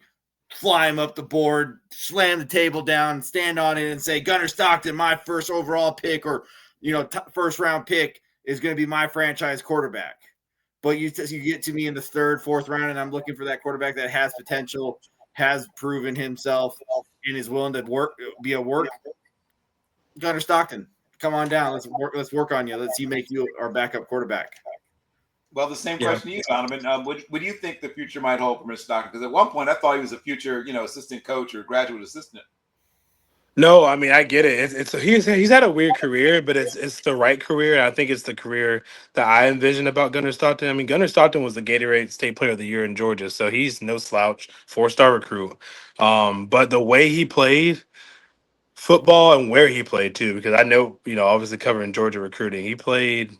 fly him up the board, slam the table down, stand on it, and say, Gunnar Stockton, my first overall pick, or first round pick is going to be my franchise quarterback. But you get to me in the third, fourth round, and I'm looking for that quarterback that has potential, has proven himself, and is willing to be a work. Gunnar Stockton, come on down. Let's work on you. Let's see, make you our backup quarterback. Well, the same question to you, Donovan. What do you think the future might hold for Mr. Stockton? Because at one point I thought he was a future, assistant coach or graduate assistant. No, I mean I get it. He's had a weird career, but it's the right career. I think it's the career that I envision about Gunnar Stockton. I mean, Gunnar Stockton was the Gatorade State Player of the Year in Georgia, so he's no slouch, 4-star recruit. But the way he played football and where he played too, because I know, obviously covering Georgia recruiting, he played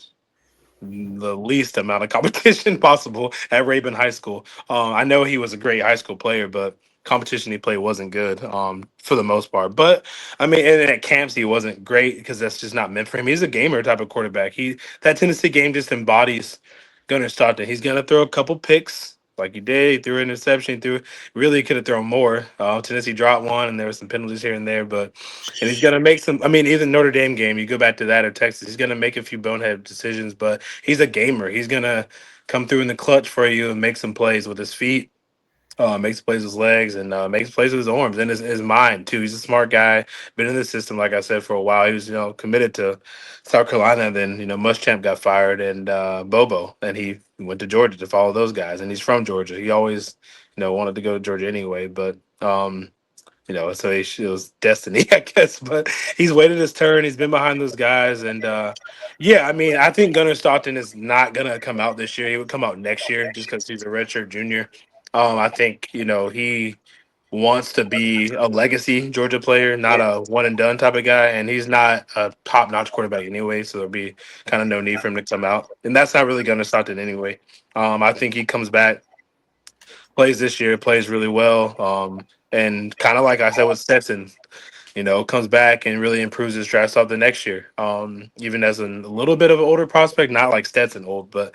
the least amount of competition possible at Rabin High School. I know he was a great high school player, but competition he played wasn't good for the most part. But I mean, and at camps he wasn't great because that's just not meant for him. He's a gamer type of quarterback. That Tennessee game just embodies Gunnar Stockton. He's gonna throw a couple picks. Like he did, he threw an interception, really could have thrown more. Tennessee dropped one, and there were some penalties here and there, and he's gonna make some. I mean, even Notre Dame game, you go back to that or Texas, he's gonna make a few bonehead decisions, but he's a gamer. He's gonna come through in the clutch for you and make some plays with his feet. Makes plays with his legs and makes plays with his arms and his mind too. He's a smart guy. Been in the system, like I said, for a while. He was, committed to South Carolina. And then, Muschamp got fired and Bobo, and he went to Georgia to follow those guys. And he's from Georgia. He always, wanted to go to Georgia anyway. But so it was destiny, I guess. But he's waited his turn. He's been behind those guys, and yeah, I mean, I think Gunnar Stockton is not gonna come out this year. He would come out next year just because he's a redshirt junior. I think he wants to be a legacy Georgia player, not a one and done type of guy, and he's not a top notch quarterback anyway. So there'll be kind of no need for him to come out, and that's not really Gunnar Stockton anyway. I think he comes back, plays this year, plays really well. And kind of like I said with Stetson, comes back and really improves his draft stock the next year. Even as a little bit of an older prospect, not like Stetson old, but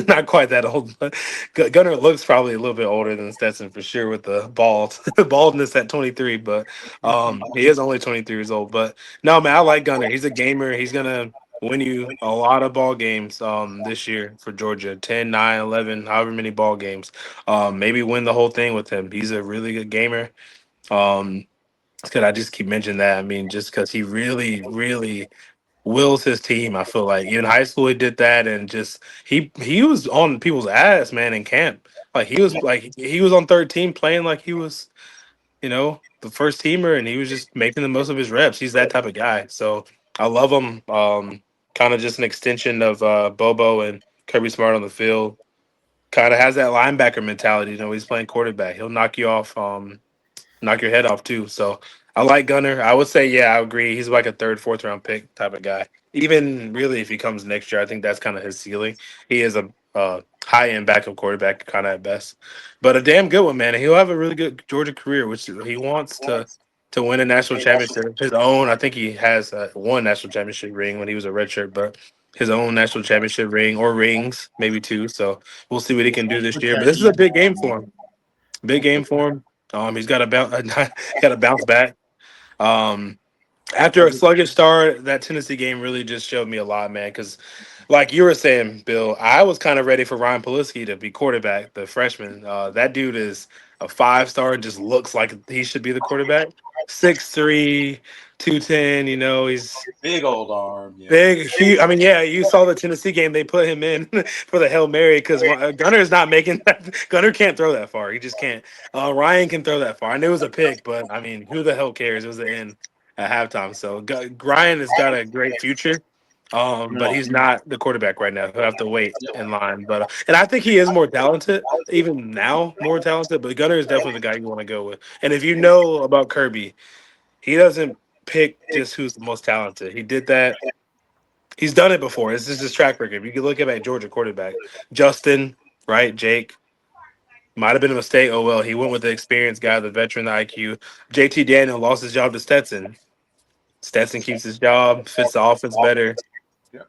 not quite that old. But Gunnar looks probably a little bit older than Stetson for sure with the baldness at 23. But he is only 23 years old. But no, man, I like Gunnar. He's a gamer. He's gonna win you a lot of ball games this year for Georgia, 10, 9, 11, however many ball games. Maybe win the whole thing with him. He's a really good gamer. Could I just keep mentioning that? I mean, just because he really, really wills his team. I feel like in high school he did that, and just he was on people's ass, man, in camp. Like he was on third team playing like he was, the first teamer, and he was just making the most of his reps. He's that type of guy. So I love him. Kind of just an extension of Bobo and Kirby Smart on the field. Kind of has that linebacker mentality. He's playing quarterback. He'll knock you off. Knock your head off too. So I like Gunnar. I would say, yeah, I agree. He's like a third, fourth round pick type of guy. Even really, if he comes next year, I think that's kind of his ceiling. He is a high end backup quarterback, kind of at best, but a damn good one, man. And he'll have a really good Georgia career, which he wants to win a national championship. His own, I think he has one national championship ring when he was a redshirt, but his own national championship ring or rings, maybe two. So we'll see what he can do this year. But this is a big game for him. Big game for him. He's got to bounce back. After a sluggish start, that Tennessee game really just showed me a lot, man. Because, like you were saying, Bill, I was kind of ready for Ryan Pulaski to be quarterback, the freshman. That dude is a 5-star and just looks like he should be the quarterback. 6'3", 210. He's big old arm, big, huge. I mean, yeah, you saw the Tennessee game. They put him in for the Hail Mary because Gunnar is not making that. Gunnar can't throw that far. He just can't. Ryan can throw that far. I knew it was a pick, but I mean, who the hell cares? It was the end at halftime. So Ryan has got a great future. But he's not the quarterback right now. He'll have to wait in line. But and I think he is more talented, even now more talented. But Gunnar is definitely the guy you want to go with. And if you know about Kirby, he doesn't pick just who's the most talented. He did that. He's done it before. This is his track record. You can look at Georgia quarterback, Justin. right? Jake might have been a mistake. Oh well, he went with the experienced guy, the veteran, the IQ. JT Daniel lost his job to Stetson. Stetson keeps his job, fits the offense better. Yeah.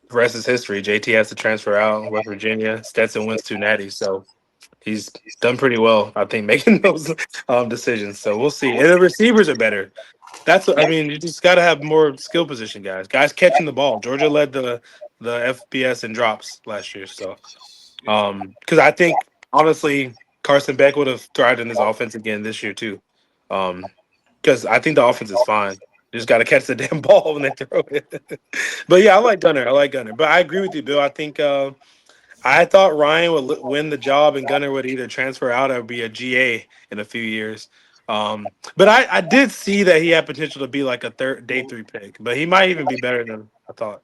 The rest is history. JT has to transfer out West Virginia. Stetson wins two natties, so he's done pretty well, I think, making those decisions. So we'll see. And the receivers are better. That's what I mean. You just got to have more skill position guys. Guys catching the ball. Georgia led the FBS in drops last year. So Yeah. because I think honestly, Carson Beck would have thrived in this offense again this year too. Because I think the offense is fine. You just got to catch the damn ball when they throw it. But yeah, I like Gunner. I like Gunner. But I agree with you, Bill. I think I thought Ryan would win the job and Gunner would either transfer out or be a GA in a few years. But I did see that he had potential to be like a third day three pick, but he might even be better than I thought.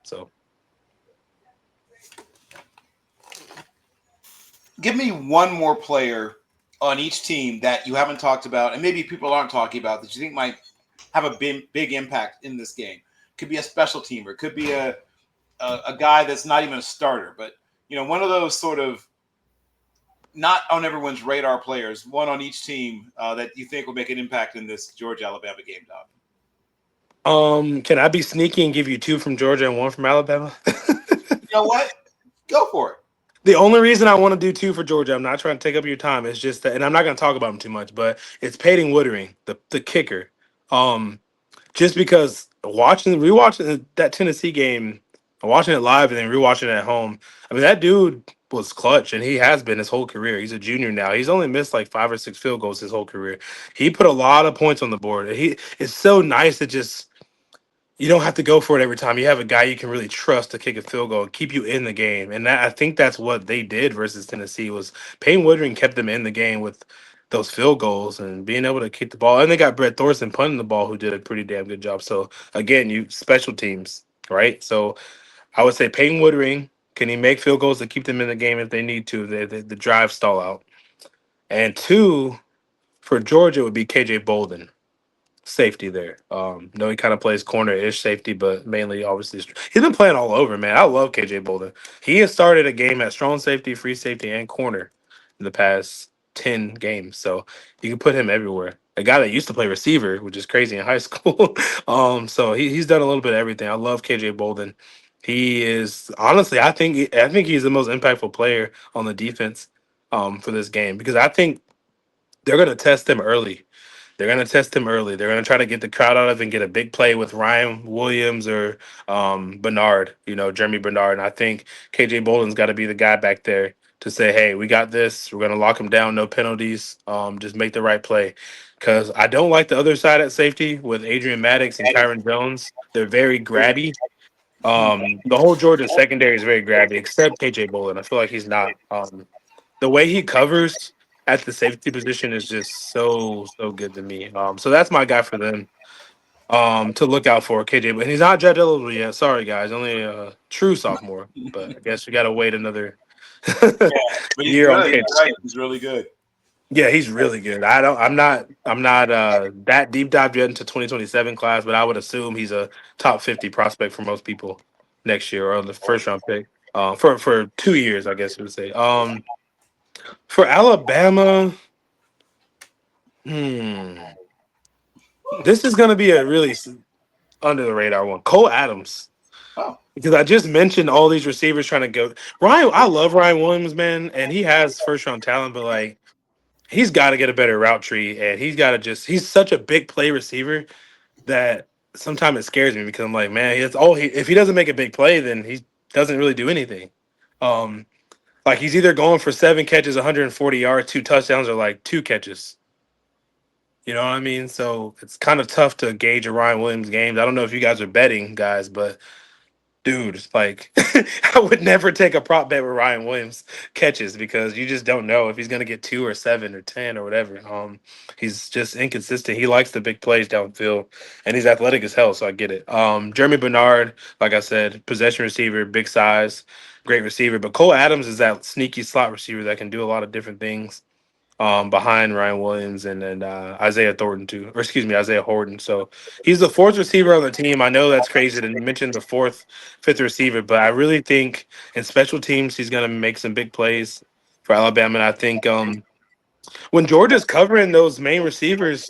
So Give me one more player on each team that you haven't talked about, and maybe people aren't talking about that you think might have a big impact in this game. Could be a special teamer, could be a guy that's not even a starter, but one of those sort of not on everyone's radar players, one on each team that you think will make an impact in this Georgia Alabama game, Doc. can I be sneaky and give you two from Georgia and one from Alabama? You know what? Go for it. The only reason I want to do two for Georgia, I'm not trying to take up your time. It's just that, and I'm not going to talk about him too much, but it's Peyton Woodring, the kicker. Just because rewatching that Tennessee game, watching it live and then rewatching it at home. I mean, that dude was clutch, and he has been his whole career. He's a junior now. He's only missed like 5 or 6 field goals his whole career. He put a lot of points on the board. It's so nice to just you don't have to go for it every time. You have a guy you can really trust to kick a field goal and keep you in the game. And I think that's what they did versus Tennessee was Payne Woodring kept them in the game with those field goals and being able to kick the ball. And they got Brett Thorson punting the ball, who did a pretty damn good job. So again, you special teams, right? So I would say Payne Woodring, can he make field goals to keep them in the game if they need to, the drive stall out. And two, for Georgia would be KJ Bolden, safety there. No, he kind of plays corner-ish safety, but mainly obviously he's been playing all over, man. I love KJ Bolden. He has started a game at strong safety, free safety, and corner in the past 10 games. So you can put him everywhere. A guy that used to play receiver, which is crazy in high school. So he's done a little bit of everything. I love KJ Bolden. He is honestly, I think he's the most impactful player on the defense for this game because I think they're gonna test him early. They're going to test him early. They're going to try to get the crowd out of and get a big play with Ryan Williams or Bernard, Jeremy Bernard. And I think KJ Bolden's got to be the guy back there to say, hey, we got this. We're going to lock him down. No penalties. Just make the right play. Because I don't like the other side at safety with Adrian Maddox and Kyron Jones. They're very grabby. The whole Georgia secondary is very grabby, except KJ Bolden. I feel like he's not. The way he covers at the safety position is just so good to me. So that's my guy for them. To look out for KJ, but he's not judge eligible yet. Sorry guys, only a true sophomore. But I guess we got to wait another Yeah, but he's year on good. KJ. He's right. He's really good. Yeah, he's really good. I'm not that deep dive yet into 2027 class, but I would assume he's a top 50 prospect for most people next year or the first round pick. For 2 years, I guess you would say. For Alabama, this is going to be a really under the radar one. Cole Adams. Oh, Because I just mentioned all these receivers trying to go. Ryan, I love Ryan Williams, man, and he has first round talent, but like he's got to get a better route tree, and he's such a big play receiver that sometimes it scares me because I'm like, man, if he doesn't make a big play, then he doesn't really do anything. Um, like he's either going for 7 catches, 140 yards, 2 touchdowns, or like 2 catches. You know what I mean? So it's kind of tough to gauge a Ryan Williams game. I don't know if you guys are betting, guys, but dude, like I would never take a prop bet with Ryan Williams catches because you just don't know if he's gonna get 2 or 7 or 10 or whatever. He's just inconsistent. He likes the big plays downfield, and he's athletic as hell, so I get it. Jeremy Bernard, like I said, possession receiver, big size, great receiver. But Cole Adams is that sneaky slot receiver that can do a lot of different things. behind Ryan Williams and Isaiah Thornton too, or excuse me, Isaiah Horton. So he's the fourth receiver on the team. I know that's crazy to mention the fifth receiver, but I really think in special teams he's going to make some big plays for Alabama. And I think when Georgia's covering those main receivers,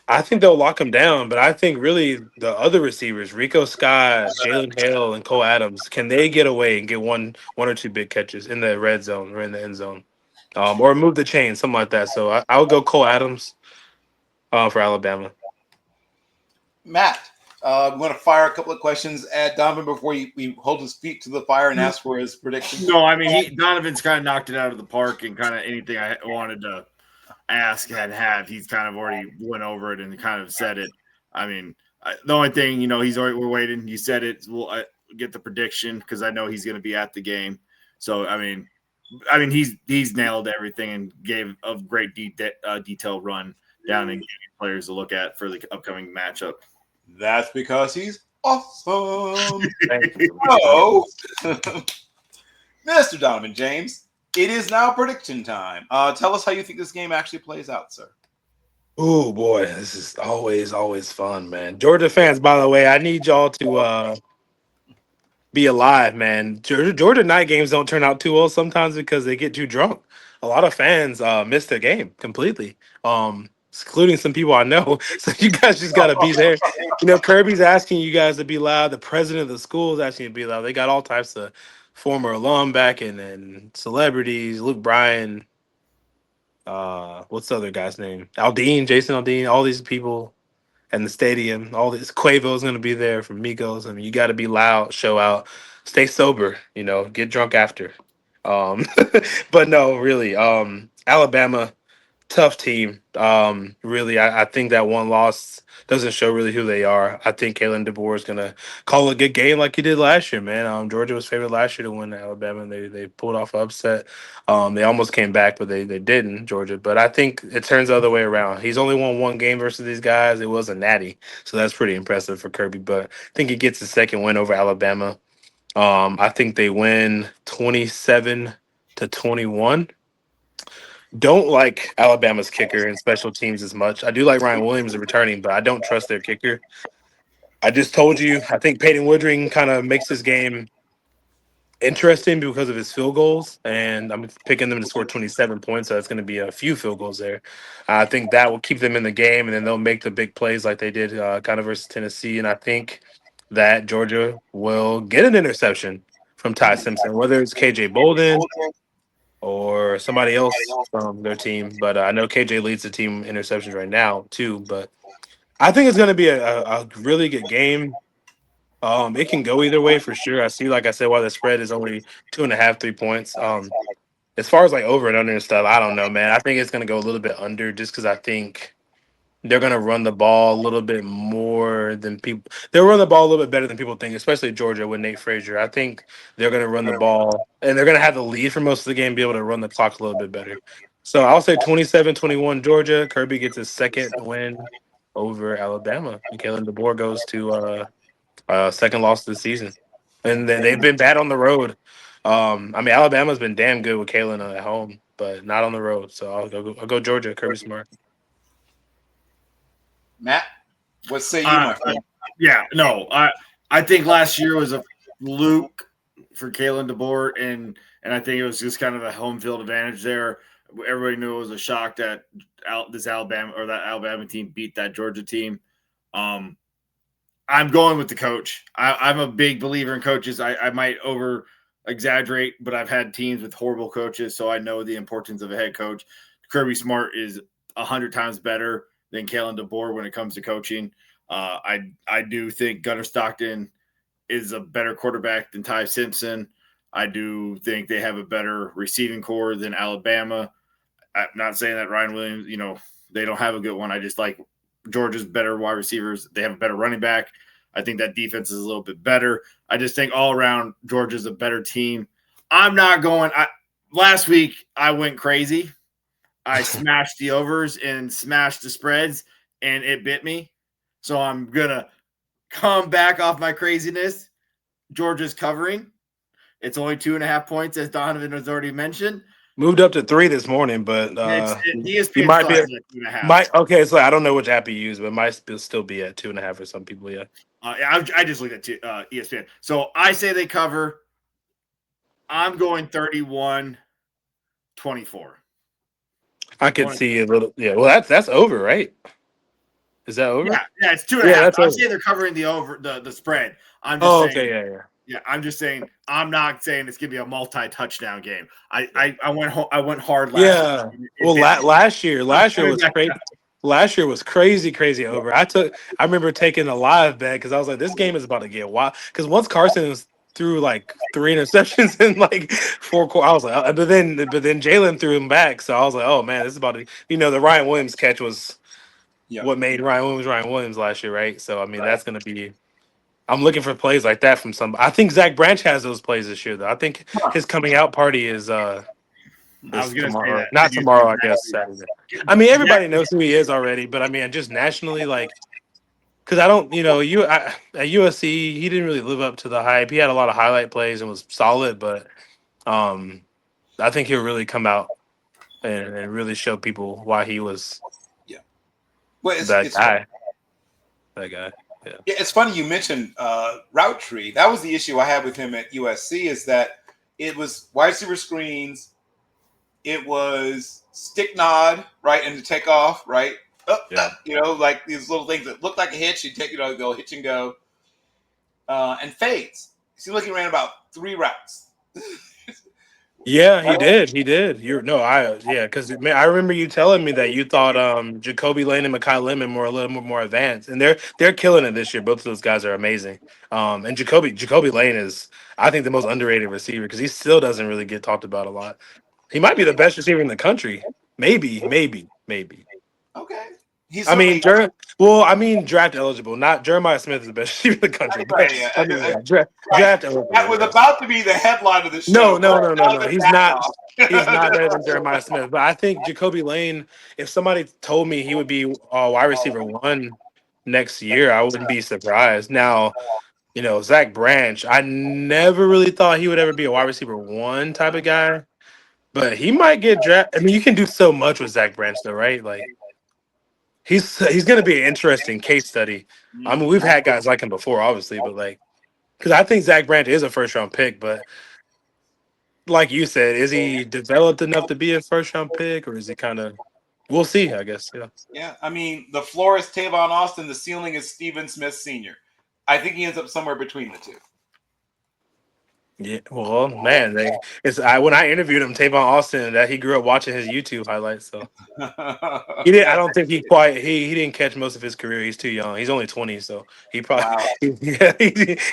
I think they'll lock him down. But I think really the other receivers, Rico Scott, Jalen Hale, and Cole Adams, can they get away and get one or two big catches in the red zone or in the end zone? Or move the chain, something like that. So I would go Cole Adams for Alabama. Matt, I'm going to fire a couple of questions at Donovan before we hold his feet to the fire and ask for his prediction. No, I mean Donovan's kind of knocked it out of the park, and kind of anything I wanted to ask he's kind of already went over it and kind of said it. I mean, the only thing we're waiting. You said it. We'll get the prediction because I know he's going to be at the game. So I mean, he's nailed everything and gave a great detailed run down and giving players to look at for the upcoming matchup. That's because he's awesome. Thank you. Oh, Mr. Donovan James, it is now prediction time. Tell us how you think this game actually plays out, sir. Oh boy, this is always fun, man. Georgia fans, by the way, I need y'all to be alive, man. Georgia night games don't turn out too well sometimes because they get too drunk. A lot of fans miss the game completely, including some people I know. So you guys just got to be there. Kirby's asking you guys to be loud. The president of the school is asking you to be loud. They got all types of former alum back and celebrities. Luke Bryan. What's the other guy's name? Jason Aldean. All these people. And the stadium, all this Quavo's going to be there from Migos. I mean, you got to be loud, show out, stay sober, get drunk after. But no, really, Alabama, tough team. Really, I think that one loss doesn't show really who they are. I think Kalen DeBoer is going to call a good game like he did last year, man. Georgia was favored last year to win Alabama, and they pulled off an upset. They almost came back, but they didn't, Georgia. But I think it turns the other way around. He's only won one game versus these guys. It was a natty, so that's pretty impressive for Kirby. But I think he gets his second win over Alabama. I think they win 27-21. Don't like Alabama's kicker and special teams as much. I do like Ryan Williams returning, but I don't trust their kicker. I just told you, I think Peyton Woodring kind of makes this game interesting because of his field goals, and I'm picking them to score 27 points, so that's going to be a few field goals there. I think that will keep them in the game, and then they'll make the big plays like they did kind of versus Tennessee, and I think that Georgia will get an interception from Ty Simpson, whether it's KJ Bolden or somebody else from their team. But I know KJ leads the team interceptions right now too. But I think it's going to be a really good game. It can go either way for sure. I see, like I said, why the spread is only 2.5, 3 points. As far as like over and under and stuff, I don't know, man. I think it's going to go a little bit under just because I think they're going to run the ball a little bit more than people. They'll run the ball a little bit better than people think, especially Georgia with Nate Frazier. I think they're going to run the ball, and they're going to have the lead for most of the game, be able to run the clock a little bit better. So I'll say 27-21 Georgia. Kirby gets his second win over Alabama. And Kalen DeBoer goes to second loss of the season. And then they've been bad on the road. Alabama's been damn good with Kalen at home, but not on the road. So I'll go Georgia, Kirby Smart. Matt, what say you, my friend? Yeah, no, I think last year was a fluke for Kalen DeBoer, and I think it was just kind of a home field advantage there. Everybody knew it was a shock that that Alabama team beat that Georgia team. I'm going with the coach. I'm a big believer in coaches. I might over exaggerate, but I've had teams with horrible coaches, so I know the importance of a head coach. Kirby Smart is 100 times better than Kalen DeBoer when it comes to coaching. I do think Gunnar Stockton is a better quarterback than Ty Simpson. I do think they have a better receiving core than Alabama. I'm not saying that Ryan Williams, they don't have a good one. I just like Georgia's better wide receivers. They have a better running back. I think that defense is a little bit better. I just think all around Georgia's a better team. I'm not going – last week I went crazy. I smashed the overs and smashed the spreads, and it bit me. So I'm going to come back off my craziness. Georgia's covering. It's only 2.5 points, as Donovan has already mentioned. Moved up to 3 this morning, but he ESPN might still be has like 2.5. okay. So I don't know which app he used, but it might still be at 2.5 for some people. Yeah, I just looked at ESPN. So I say they cover. I'm going 31-24. I could see a little. Yeah, well, that's over, right? Is that over? Yeah, it's 2.5. Yeah, that's I'm over. saying they're covering the spread. I'm just Oh, saying. okay, yeah. Yeah, I'm just saying. I'm not saying it's gonna be a multi-touchdown game. I went hard last. Yeah. Well, last year was crazy. Last year was crazy over. I remember taking a live bet because I was like, this game is about to get wild. Because once Carson threw like 3 interceptions in like 4 quarters, I was like, but then Jalen threw him back, so I was like, oh man, this is about to. The Ryan Williams catch was what made Ryan Williams last year, right? So I mean, that's gonna be. I'm looking for plays like that from some. I think Zach Branch has those plays this year, though. I think his coming out party is I was gonna tomorrow. say that. Not tomorrow, I guess Saturday. I mean, everybody knows who he is already, but I mean, just nationally, like, because I don't, at USC, he didn't really live up to the hype. He had a lot of highlight plays and was solid, but I think he'll really come out and really show people why he was that guy. That guy. Yeah. Yeah, it's funny you mentioned route tree. That was the issue I had with him at USC is that it was wide receiver screens, it was stick nod, right, and the takeoff, right? Like these little things that look like a hitch. You take, go hitch and go, and fades. It seemed like he ran about 3 routes. Yeah, he did. He did. Because I remember you telling me that you thought Jacoby Lane and Mekhi Lemon were a little more advanced, and they're killing it this year. Both of those guys are amazing. And Jacoby Lane is, I think, the most underrated receiver because he still doesn't really get talked about a lot. He might be the best receiver in the country. Maybe. Okay. Draft eligible. Not Jeremiah Smith is the best receiver in the country. Right, Draft eligible. That was about to be the headline of the show. No. He's not. He's not better than Jeremiah Smith. But I think Jacoby Lane. If somebody told me he would be wide receiver 1 next year, I wouldn't be surprised. Now, Zach Branch. I never really thought he would ever be a wide receiver 1 type of guy. But he might get drafted. I mean, you can do so much with Zach Branch, though, right? Like. He's going to be an interesting case study. I mean, we've had guys like him before, obviously, but because I think Zach Branch is a first-round pick, but like you said, is he developed enough to be a first-round pick, or is he kind of? We'll see, I guess. Yeah. Yeah, I mean, the floor is Tavon Austin, the ceiling is Stephen Smith Sr. I think he ends up somewhere between the two. Yeah, well, man, when I interviewed him, Tavon Austin, that he grew up watching his YouTube highlights. So he did. I don't think he didn't catch most of his career. He's too young. He's only 20, so he probably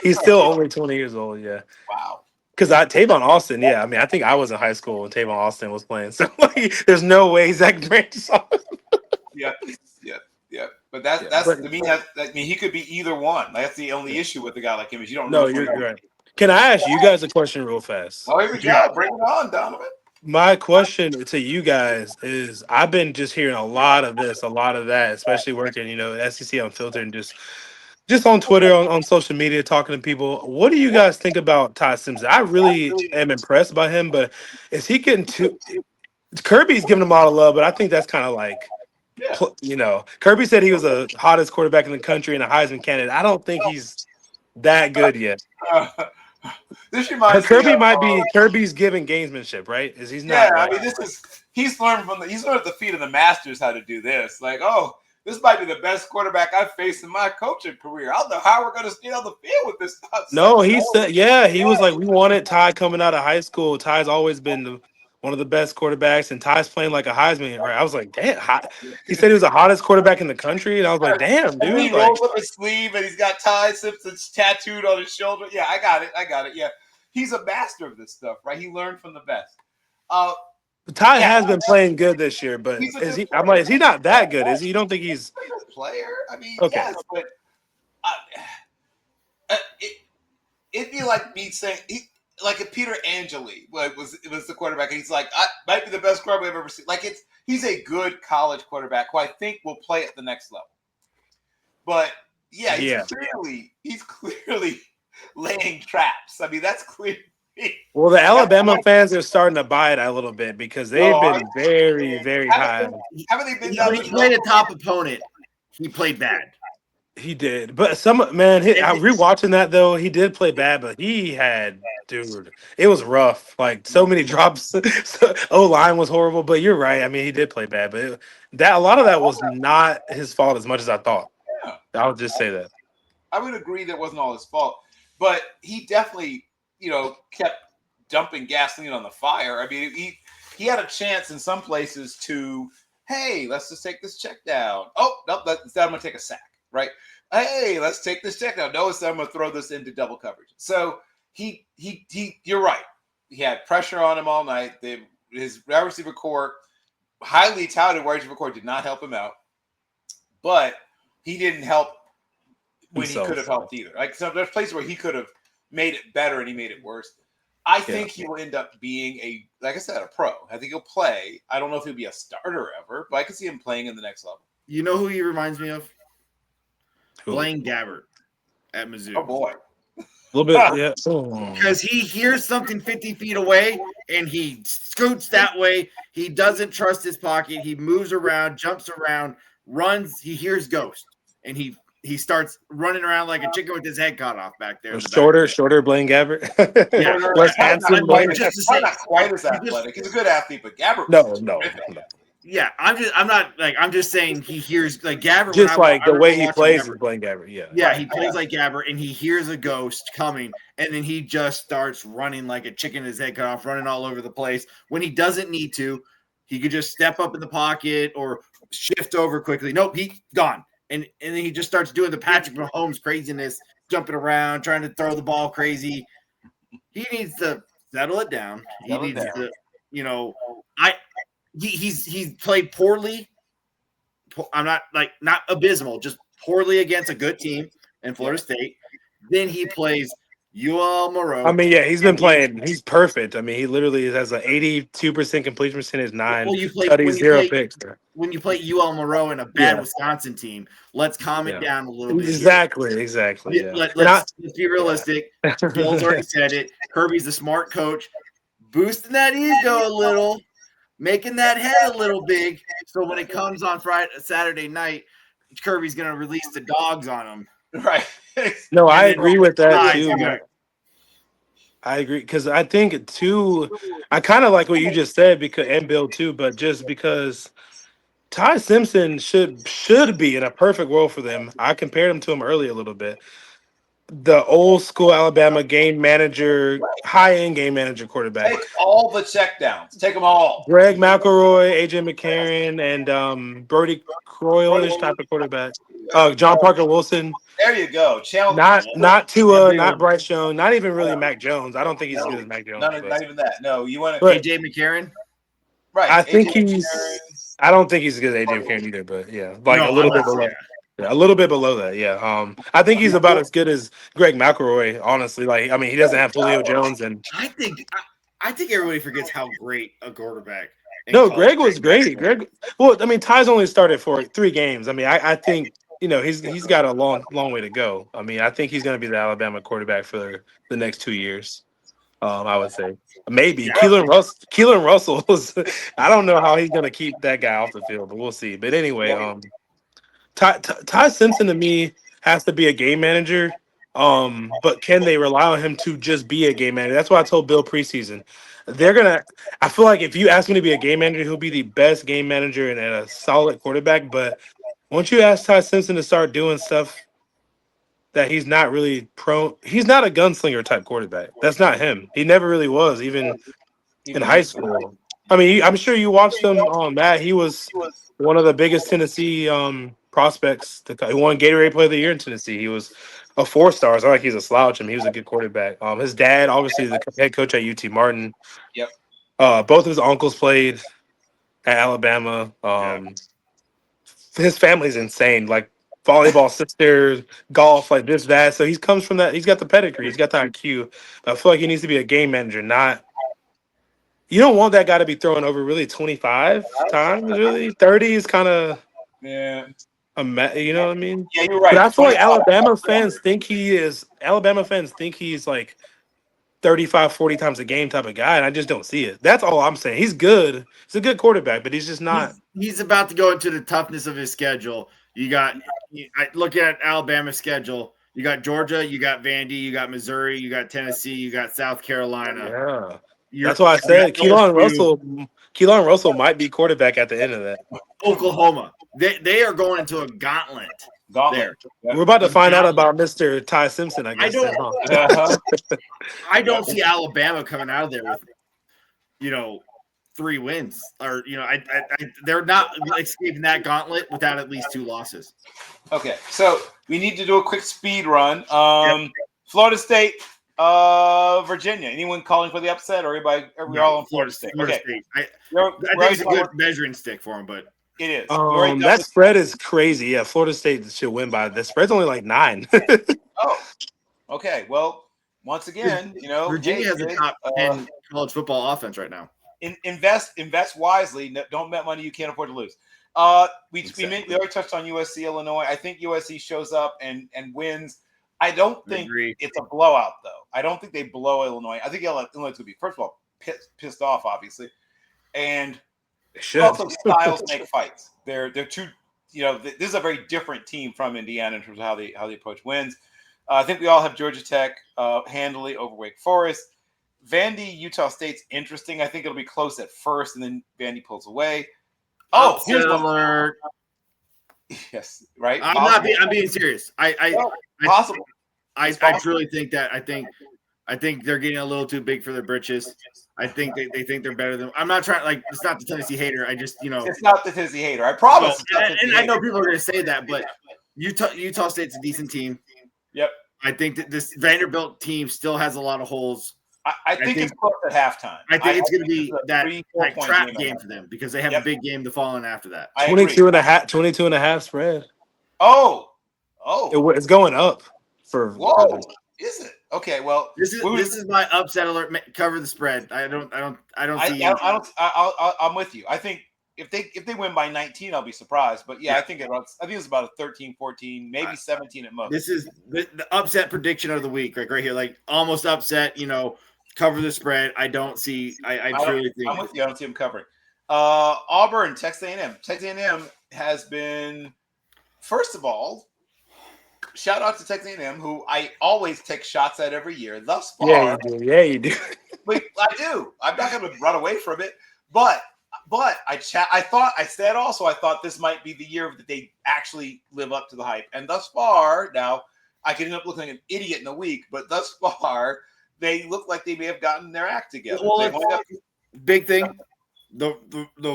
he's still only 20 years old. Yeah. Wow. Because Tavon Austin, I mean, I think I was in high school when Tavon Austin was playing. So there's no way Zach Branch saw him. Yeah. But to me, I mean, he could be either one. That's the only issue with a guy like him is you don't know. No, you're right. Can I ask you guys a question real fast? Oh, here we go. Bring it on, Donovan. My question to you guys is: I've been just hearing a lot of this, a lot of that, especially working, SEC Unfiltered and just on Twitter, on social media, talking to people. What do you guys think about Ty Simpson? I really am impressed by him, but is he getting too? Kirby's giving him a lot of love, but I think that's kind of like, Kirby said he was the hottest quarterback in the country and a Heisman candidate. I don't think he's that good yet. This reminds Kirby might be Kirby's giving gamesmanship, right? He's not. Yeah, I mean, he's learned at the feet of the masters how to do this. Like, this might be the best quarterback I've faced in my coaching career. I don't know how we're going to stay on the field with this stuff. No, he said, he was like, we wanted Ty coming out of high school. Ty's always been one of the best quarterbacks, and Ty's playing like a Heisman. Right? I was like, damn. He said he was the hottest quarterback in the country, and I was like, damn, dude. He rolls up his sleeve, and he's got Ty Simpson's tattooed on his shoulder. Yeah, I got it. Yeah, he's a master of this stuff, right? He learned from the best. Ty has been playing good this year, but is he? I'm like, is he not that good? Is he? You don't think he's a player? I mean, okay. Yes, but it'd be like me saying like if Peter Angeli was the quarterback, and he's like, I might be the best quarterback I've ever seen. Like he's a good college quarterback who I think will play at the next level. But he's clearly laying traps. I mean, that's clear. Well, the Alabama fans are starting to buy it a little bit because they've been very, very high. Haven't they been down When he played a top opponent, he played bad. He did, but I'm rewatching that though. He did play bad, but he had, dude, it was rough. Like so many drops. O line was horrible, but you're right. I mean, he did play bad, but a lot of that was not his fault as much as I thought. Yeah. I would just say that. I would agree that wasn't all his fault, but he definitely, kept dumping gasoline on the fire. I mean, he had a chance in some places to, hey, let's just take this check down. Oh, no, instead I'm going to take a sack, right? Hey, let's take this check down. No, instead I'm going to throw this into double coverage. So you're right. He had pressure on him all night. His wide receiver core, highly touted wide receiver core, did not help him out, but he didn't help when he could have helped either. Like, so there's places where he could have made it better and he made it worse. I think he will end up being like I said, a pro. I think he'll play. I don't know if he'll be a starter ever, but I can see him playing in the next level. You know who he reminds me of? Blaine Gabbert at Mizzou. Oh boy. A little bit, yeah. Because he hears something 50 feet away and he scoots that way. He doesn't trust his pocket. He moves around, jumps around, runs. He hears ghost, and he starts running around like a chicken with his head cut off back there. Shorter Blaine Gabbert. Yeah, less handsome. Not quite as athletic. He's a good athlete, but Gabbert. No. Yeah, I'm just saying he hears like Gabbert. Just like the way he plays is Blaine Gabbert. Yeah. Yeah, he plays like Gabbert, and he hears a ghost coming, and then he just starts running like a chicken his head cut off, running all over the place. When he doesn't need to, he could just step up in the pocket or shift over quickly. Nope, he's gone. And then he just starts doing the Patrick Mahomes craziness, jumping around, trying to throw the ball crazy. He needs to settle it down. He needs to, he's played poorly. I'm not abysmal, just poorly against a good team in Florida State. Then he plays UL Moreau. I mean, yeah, he's been playing. He's perfect. I mean, he literally has an 82% completion percentage, 0 picks. When you play UL Moreau in a bad Wisconsin team, let's calm it down a little bit. Exactly. Yeah. Let's be realistic. Bill's already said it. Kirby's a smart coach, boosting that ego a little, making that head a little big. So when it comes on Saturday night, Kirby's going to release the dogs on him. Right. No, I agree with that too. I agree because I think too. I kind of like what you just said and Bill too, but just because Ty Simpson should be in a perfect world for them. I compared him to him earlier a little bit. The old school Alabama game manager, high-end game manager quarterback. Take all the checkdowns. Take them all. Greg McElroy, AJ McCarron, and Brody Croyle-ish type of quarterback. John Parker Wilson. There you go. Not Tua, not Bryce Young, not even really Mac Jones. I don't think he's as good as Mac Jones. Not even that. No, you want to AJ McCarron? Right. I don't think he's as good as AJ McCarron either, but a little bit below. Yeah, a little bit below that, yeah. I think he's about as good as Greg McElroy, honestly. He doesn't have Julio Jones, and I think everybody forgets how great a quarterback. No, Greg was great. Ty's only started for 3 games. I mean, I think he's got a long way to go. I mean, I think he's going to be the Alabama quarterback for the next 2 years. I would say maybe Keelan Russell was. I don't know how he's going to keep that guy off the field, but we'll see. But anyway, Ty Simpson to me has to be a game manager. But can they rely on him to just be a game manager? That's why I told Bill preseason. I feel like if you ask him to be a game manager, he'll be the best game manager and a solid quarterback. But once you ask Ty Simpson to start doing stuff that he's not really he's not a gunslinger type quarterback. That's not him. He never really was, even in high school. I mean, I'm sure you watched him on Matt. He was one of the biggest Tennessee prospects. He won Gatorade Player of the Year in Tennessee. He was a 4-star. It's not like he's a slouch. I mean, he was a good quarterback. His dad, obviously, the head coach at UT Martin. Yep. Both of his uncles played at Alabama. His family's insane. Like volleyball sisters, golf, like this, that. So he comes from that. He's got the pedigree. He's got the IQ. I feel like he needs to be a game manager, not. You don't want that guy to be throwing over really 25 times, really. 30 is kind of. Yeah. You know what I mean? Yeah, you're right. But I feel like Alabama fans think he's like 35, 40 times a game type of guy, and I just don't see it. That's all I'm saying. He's good. He's a good quarterback, but he's just not. He's about to go into the toughness of his schedule. I look at Alabama's schedule. You got Georgia, you got Vandy, you got Missouri, you got Tennessee, you got South Carolina. Yeah, that's why I said Keelan Russell might be quarterback at the end of that. Oklahoma. They are going into a gauntlet. There. We're about to find out about Mr. Ty Simpson, I guess. I don't see Alabama coming out of there with, 3 wins, or they're not escaping that gauntlet without at least 2 losses. Okay, so we need to do a quick speed run. Florida State, Virginia. Anyone calling for the upset, or are we all on Florida State? Florida State. I think it's a good measuring stick for them, but it is. That spread is crazy. Yeah, Florida State should win by the spread's only like 9. Oh, okay. Well, once again, Virginia has a top 10 college football offense right now. Invest wisely. Don't bet money you can't afford to lose. We already touched on USC, Illinois. I think USC shows up and wins. I don't think it's a blowout, though. I don't think they blow Illinois. I think Illinois could be, first of all, pissed off, obviously, and also styles make fights. They're two. This is a very different team from Indiana in terms of how they approach wins. I think we all have Georgia Tech handily over Wake Forest. Vandy, Utah State's interesting. I think it'll be close at first, and then Vandy pulls away. Oh, here's one. Yes, right. I'm being serious. Possible. I truly think that. I think they're getting a little too big for their britches. I think they think they're better than. I'm not trying. It's not the Tennessee hater. I just It's not the Tennessee hater. I promise. And I know people are going to say that, but Utah State's a decent team. Yep. I think that this Vanderbilt team still has a lot of holes. I think it's close at halftime. I think it's going to be that trap game for them because they have a big game to fall in after that. 22 and a half spread. Oh. It's going up for. Whoa. Is it? Okay, well, this is my upset alert. Cover the spread. I don't see. I'm with you. I think if they win by 19, I'll be surprised. But I think it's about a 13, 14, maybe 17 at most. This is the upset prediction of the week, right here. Like almost upset. Cover the spread. I don't see. I truly think. I'm with you. I don't see them covering. Auburn, Texas A&M. Texas A&M has been, first of all, shout out to Texas A&M, who I always take shots at every year. Thus far, yeah, you do. But I do. I'm not going to run away from it. But I thought this might be the year that they actually live up to the hype. And thus far, now I could end up looking like an idiot in a week, but thus far, they look like they may have gotten their act together. Well, big thing. The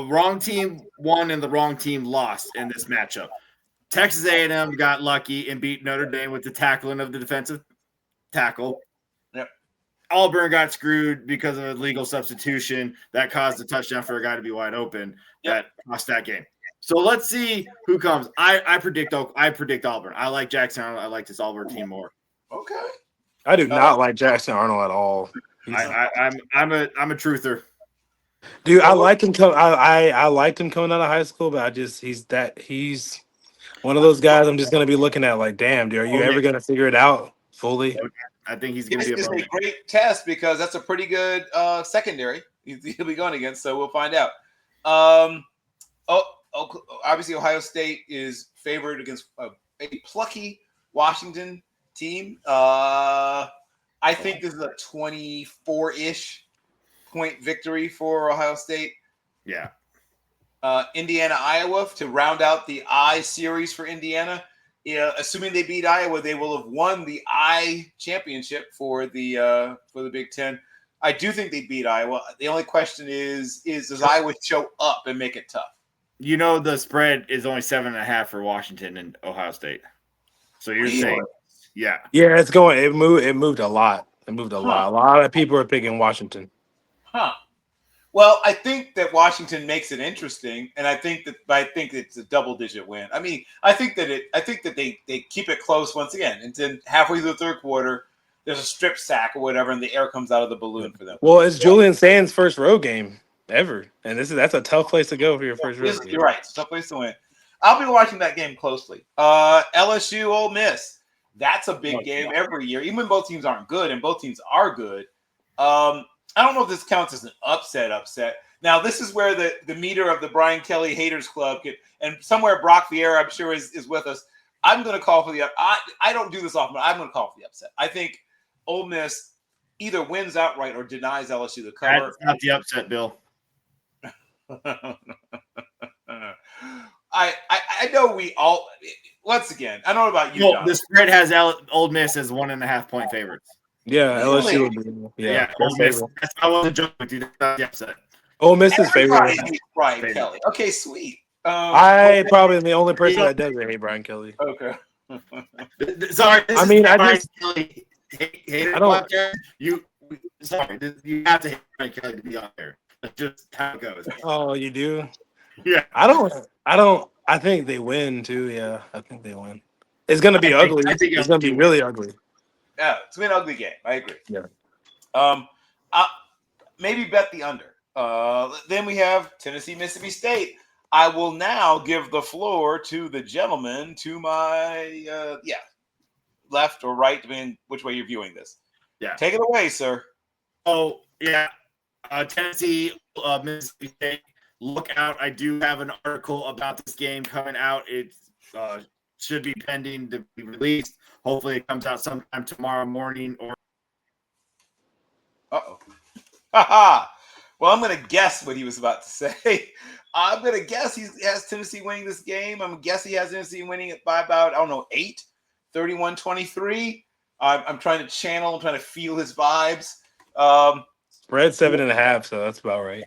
wrong team won and the wrong team lost in this matchup. Texas A&M got lucky and beat Notre Dame with the tackling of the defensive tackle. Yep. Auburn got screwed because of a legal substitution that caused a touchdown for a guy to be wide open. That cost that game. So let's see who comes. I predict Auburn. I like Jackson Arnold. I like this Auburn team more. Okay. I do not like Jackson Arnold at all. I'm a truther. Dude, I liked him. I liked him coming out of high school, but he's one of those guys I'm just going to be looking at like, damn, dude, are you ever going to figure it out fully? I think he's going to be a great test because that's a pretty good secondary he'll be going against, so we'll find out. Obviously, Ohio State is favored against a plucky Washington team. I think this is a 24-ish point victory for Ohio State. Yeah. Indiana, Iowa to round out the I series for Indiana. Assuming they beat Iowa, they will have won the I championship for the Big Ten. I do think they beat Iowa. The only question is does Iowa show up and make it tough? The spread is only 7.5 for Washington and Ohio State. So you're saying, yeah, it's going. It moved a lot. It moved a lot. A lot of people are picking Washington. Huh. Well, I think that Washington makes it interesting, and I think it's a double-digit win. I mean, I think that they keep it close once again, and then halfway through the third quarter, there's a strip sack or whatever, and the air comes out of the balloon for them. Well, it's Julian Sands' first road game ever, and that's a tough place to go for your first road game. You're right; it's a tough place to win. I'll be watching that game closely. LSU, Ole Miss. That's a big game every year, even when both teams aren't good, and both teams are good. I don't know if this counts as an upset. Now, this is where the meter of the Brian Kelly Haters Club and somewhere Brock Vieira, I'm sure, is with us. I'm going to call for the I don't do this often, but I'm going to call for the upset. I think Ole Miss either wins outright or denies LSU the cover. That's not the upset, Bill. I know we all. Once again, I don't know about you. Well, the spread has Ole Miss as 1.5 point favorites. Yeah, Really? LSU would be. Yeah, Ole Miss. I wasn't joking with you. That's not the upset. Ole Miss is favorite. Everybody hates Brian Kelly. Okay, sweet. I probably am the only person that doesn't hate Brian Kelly. Okay. Sorry. I mean, I Brian just Kelly hater I don't. podcast. You have to hate Brian Kelly to be on there. That's just how it goes. Oh, you do? Yeah. I don't. I think they win too. Yeah, I think they win. It's gonna be ugly. It's gonna be really ugly. Yeah, it's been an ugly game. I agree. Yeah. Maybe bet the under. Then we have Tennessee, Mississippi State. I will now give the floor to the gentleman to my left or right, depending which way you're viewing this. Yeah. Take it away, sir. Oh, yeah. Tennessee, Mississippi State. Look out. I do have an article about this game coming out. It should be pending to be released. Hopefully it comes out sometime tomorrow morning or Uh-oh. Ha-ha. Well, I'm going to guess what he was about to say. I'm going to guess he has Tennessee winning this game. I'm going to guess he has Tennessee winning it by about, 8, 31-23. I'm trying to channel. I'm trying to feel his vibes. Spread 7.5, so that's about right.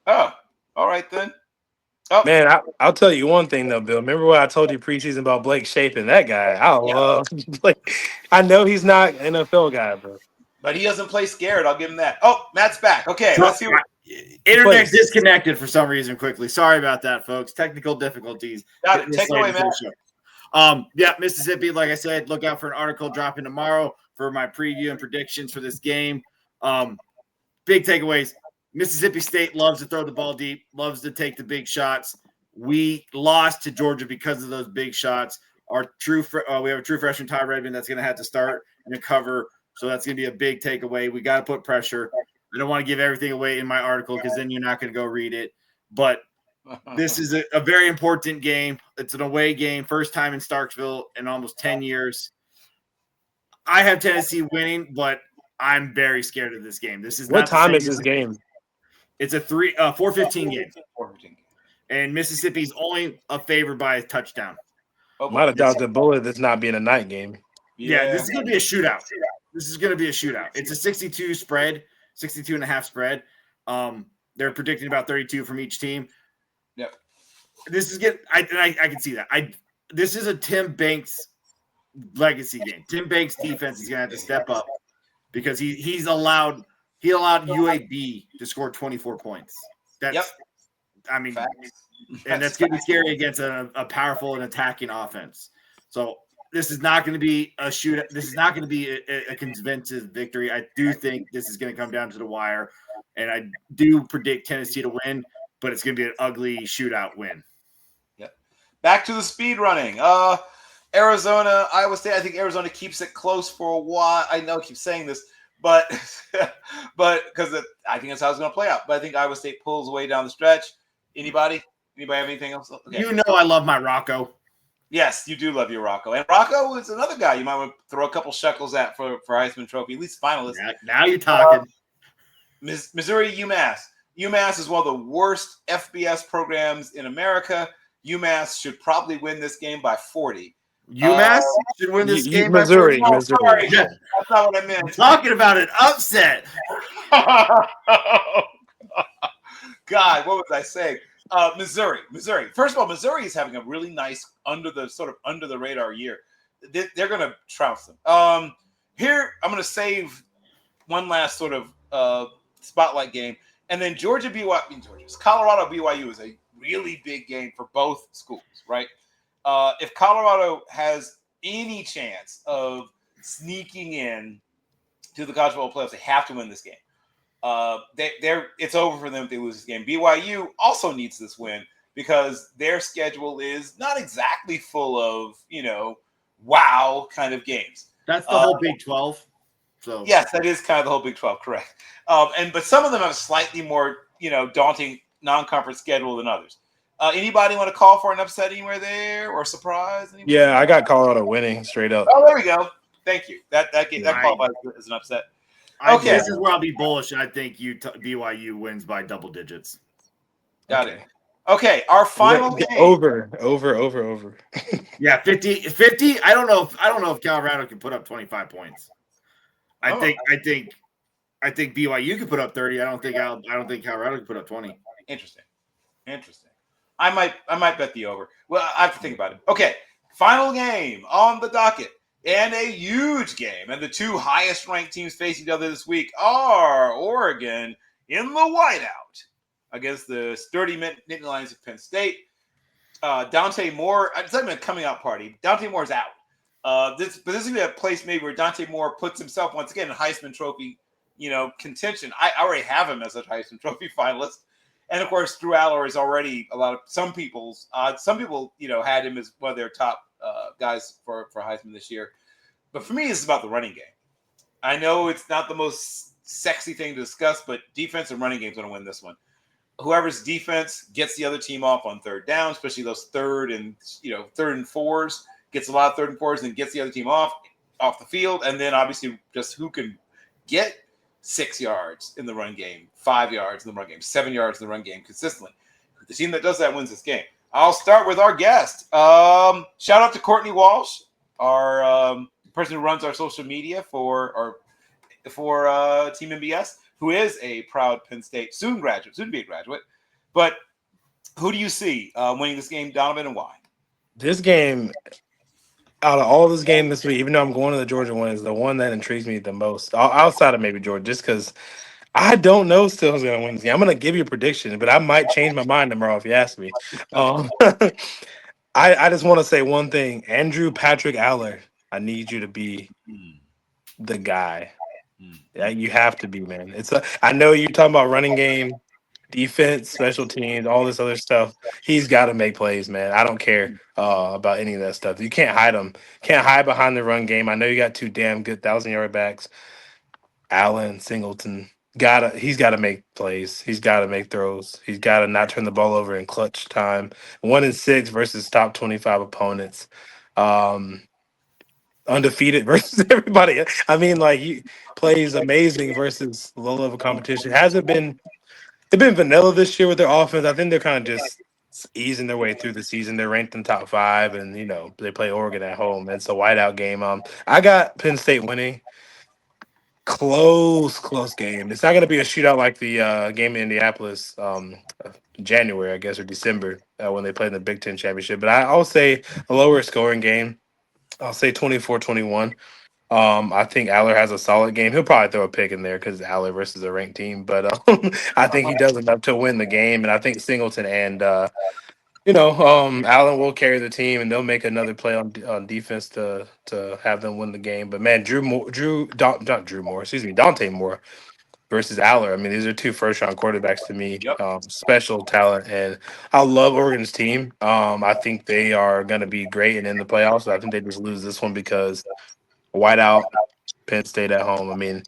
Oh, all right then. Oh. Man, I'll tell you one thing though, Bill. Remember what I told you preseason about Blake Shapen? That guy, I love Blake. I know he's not an NFL guy, but he doesn't play scared. I'll give him that. Oh, Matt's back. Okay, let's see. Internet disconnected for some reason quickly. Sorry about that, folks. Technical difficulties. Got it. Take it away, Matt. Yeah, Mississippi, like I said, look out for an article dropping tomorrow for my preview and predictions for this game. Big takeaways. Mississippi State loves to throw the ball deep, loves to take the big shots. We lost to Georgia because of those big shots. We have a true freshman, Ty Redmond, that's going to have to start and cover. So that's going to be a big takeaway. We got to put pressure. I don't want to give everything away in my article because then you're not going to go read it. But this is a very important game. It's an away game, first time in Starkville in almost 10 years. I have Tennessee winning, but I'm very scared of this game. This is what time is this game? It's a 4:15 game. And Mississippi's only a favor by a touchdown. Might have dodged a bullet that's not being a night game. Yeah, this is going to be a shootout. It's a 62 spread, 62.5 spread. They're predicting about 32 from each team. Yep. This is good. I can see that. This is a Tim Banks legacy game. Tim Banks' defense is going to have to step up because he allowed UAB to score 24 points. That's and that's going to be scary against a powerful and attacking offense. So this is not going to be a shootout. This is not going to be a convincing victory. I do think this is going to come down to the wire, and I do predict Tennessee to win, but it's going to be an ugly shootout win. Yep. Back to the speed running. Arizona, Iowa State. I think Arizona keeps it close for a while. I know I keep saying this, but because I think that's how it's going to play out. But I think Iowa State pulls away down the stretch. Anybody have anything else? Okay. You know I love my Rocco. Yes, you do love your Rocco. And Rocco is another guy you might want to throw a couple shekels at for Heisman Trophy, at least finalist. Now you're talking. Missouri, UMass. UMass is one of the worst FBS programs in America. UMass should probably win this game by 40. UMass should win this game Missouri. by 40. Missouri. Sorry, that's not what I meant. I'm talking about an upset. God, what was I saying? Missouri. First of all, Missouri is having a really nice under the radar year. They're going to trounce them. Here, I'm going to save one last sort of spotlight game, and then Colorado BYU is a really big game for both schools, right? If Colorado has any chance of sneaking in to the college football playoffs, they have to win this game. It's over for them if they lose this game. BYU also needs this win because their schedule is not exactly full of, wow kind of games. That's the whole Big 12. So yes, that is kind of the whole Big 12, correct. But some of them have a slightly more, daunting non-conference schedule than others. Anybody want to call for an upset anywhere there or surprise? Anybody? Yeah, I got Colorado winning straight up. Oh, there we go. Thank you. That qualifies as an upset. Okay. This is where I'll be bullish, and I think BYU wins by double digits. Got it. Okay, our final game. Over. Yeah, 50. I don't know if Colorado can put up 25 points. I think BYU can put up 30. I don't think Colorado can put up 20. Interesting. I might bet the over. Well, I have to think about it. Okay, final game on the docket, and a huge game. And the two highest ranked teams facing each other this week are Oregon in the whiteout against the sturdy Nittany Lions of Penn State. Dante Moore, it's not even a coming out party. Dante Moore's out. This is going to be a place maybe where Dante Moore puts himself once again in Heisman Trophy, contention. I already have him as a Heisman Trophy finalist. And of course, Drew Aller is already some people, had him as one of their top guys for Heisman this year. But for me, it's about the running game. I know it's not the most sexy thing to discuss, but defense and running game is going to win this one. Whoever's defense gets the other team off on third down, especially those third and fours, gets a lot of third and fours and gets the other team off the field. And then obviously just who can get 6 yards in the run game, 5 yards in the run game, 7 yards in the run game consistently. The team that does that wins this game. I'll start with our guest. Shout out to Courtney Walsh, our person who runs our social media for Team MBS, who is a proud Penn State soon to be a graduate. But who do you see winning this game, Donovan, and why? This game, out of all this game this week, even though I'm going to the Georgia one, is the one that intrigues me the most, outside of maybe Georgia, just because I don't know still who's going to win this game. I'm going to give you a prediction, but I might change my mind tomorrow if you ask me. I just want to say one thing. Andrew Patrick Aller, I need you to be the guy. Yeah, you have to be, man. I know you're talking about running game, defense, special teams, all this other stuff. He's got to make plays, man. I don't care about any of that stuff. You can't hide him. Can't hide behind the run game. I know you got two damn good 1,000-yard backs. Allen, Singleton. He's got to make plays. He's got to make throws. He's got to not turn the ball over in clutch time. 1-6 versus top 25 opponents. Undefeated versus everybody. I mean, he plays amazing versus low level competition. They've been vanilla this year with their offense. I think they're kind of just easing their way through the season. They're ranked in top 5, and they play Oregon at home. It's a whiteout game. I got Penn State winning. Close game. It's not going to be a shootout like the game in Indianapolis, January, I guess, or December when they played in the Big Ten championship. But I'll say a lower scoring game. I'll say 24-21. I think Aller has a solid game. He'll probably throw a pick in there because Aller versus a ranked team. But I think he does enough to win the game. And I think Singleton and Allen will carry the team, and they'll make another play on defense to have them win the game. But man, Dante Moore versus Aller. I mean, these are two first-round quarterbacks to me. Yep. Special talent, and I love Oregon's team. I think they are going to be great and in the playoffs. I think they just lose this one because whiteout, Penn State at home. I mean,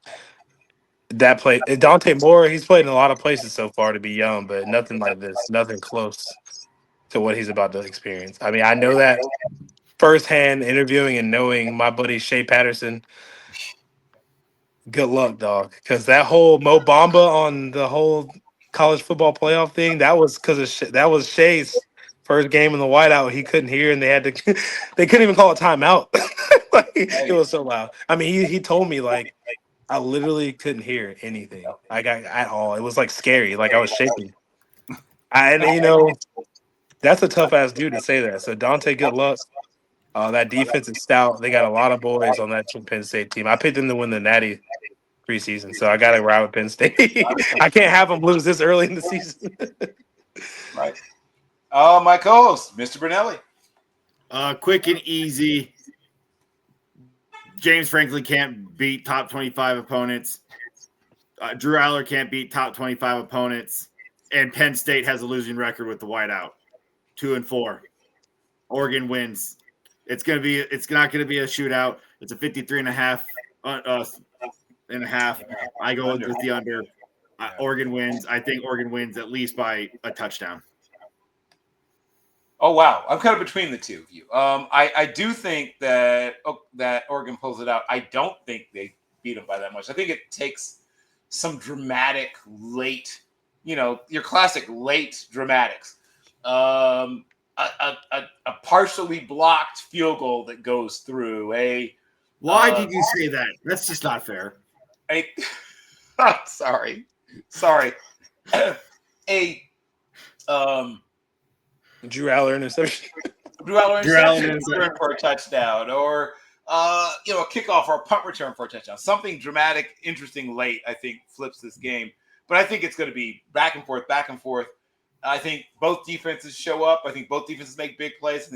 that play Dante Moore. He's played in a lot of places so far to be young, but nothing like this. Nothing close to what he's about to experience. I mean, I know that firsthand, interviewing and knowing my buddy Shea Patterson. Good luck, dog. Because that whole Mo Bamba on the whole college football playoff thing, that was that was Shea's first game in the whiteout. He couldn't hear, and they couldn't even call a timeout. It was so loud. I mean, he told me I literally couldn't hear anything at all. It was scary. I was shaking. That's a tough ass dude to say that. So Dante, good luck. That defense is stout. They got a lot of boys on that Penn State team. I picked them to win the Natty preseason, so I got to ride with Penn State. I can't have them lose this early in the season. Right. My co-host, Mr. Brunelli. Quick and easy. James Franklin can't beat top 25 opponents. Drew Aller can't beat top 25 opponents. And Penn State has a losing record with the whiteout. 2-4. Oregon wins. It's not going to be a shootout. It's a 53.5 1.5. I go with the under. Oregon wins. I think Oregon wins at least by a touchdown. Oh wow, I'm kind of between the two of you. I do think that Oregon pulls it out. I don't think they beat them by that much. I think it takes some dramatic late, your classic late dramatics. A partially blocked field goal that goes through. Why did you say that? That's just not fair. Sorry. Drew Aller interception. Drew Aller interception for a touchdown, or a kickoff or a punt return for a touchdown. Something dramatic, interesting late, I think, flips this game. But I think it's going to be back and forth, back and forth. I think both defenses show up. I think both defenses make big plays.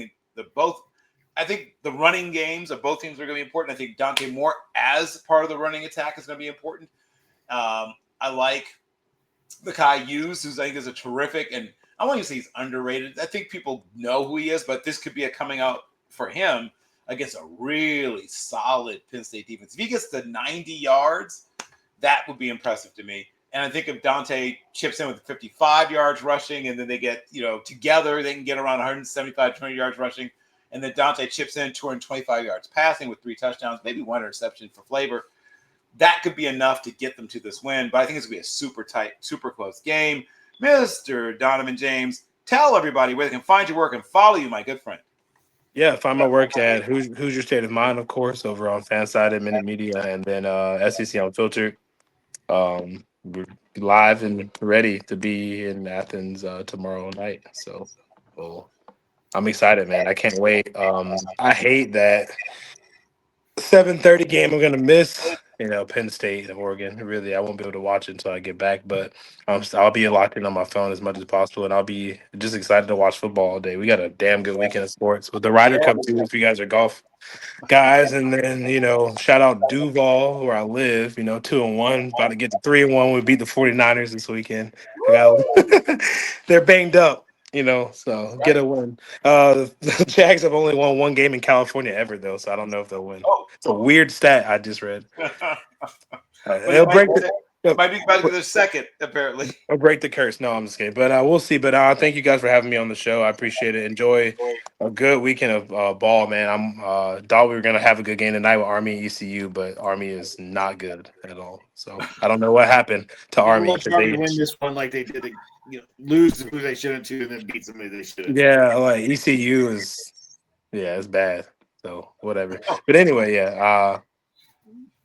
I think the running games of both teams are going to be important. I think Dante Moore as part of the running attack is going to be important. I like the Kai Hughes, who I think is a terrific, and I want to say he's underrated. I think people know who he is, but this could be a coming out for him against a really solid Penn State defense. If he gets to 90 yards, that would be impressive to me. And I think if Dante chips in with 55 yards rushing, and then they get, together, they can get around 175, 20 yards rushing. And then Dante chips in 225 yards passing with 3 touchdowns, maybe 1 interception for flavor. That could be enough to get them to this win. But I think it's going to be a super tight, super close game. Mr. Donovan James, tell everybody where they can find your work and follow you, my good friend. Yeah, find my work at Who's Your State of Mind, of course, over on Fansided, Minute Media, and then SEC Unfiltered. We're live and ready to be in Athens tomorrow night. So I'm excited, man. I can't wait. I hate that 7:30 game I'm going to miss. Penn State and Oregon. Really, I won't be able to watch it until I get back, but I'll be locked in on my phone as much as possible, and I'll be just excited to watch football all day. We got a damn good weekend of sports with the Ryder Cup too. If you guys are golf guys, and then shout out Duval where I live. 2-1, about to get to 3-1. We beat the 49ers this weekend. They're banged up. So get a win. The Jags have only won 1 game in California ever, though, so I don't know if they'll win. It's a weird stat I just read. They'll break might be about to be the second, apparently. I'll break the curse. No, I'm just kidding. But we'll see. But thank you guys for having me on the show. I appreciate it. Enjoy a good weekend of ball, man. I'm thought we were gonna have a good game tonight with Army and ECU, but Army is not good at all. So I don't know what happened to Army. Army win this one like they did. Lose who they shouldn't to, and then beat somebody they shouldn't. Yeah, like ECU is, it's bad. So whatever. But anyway,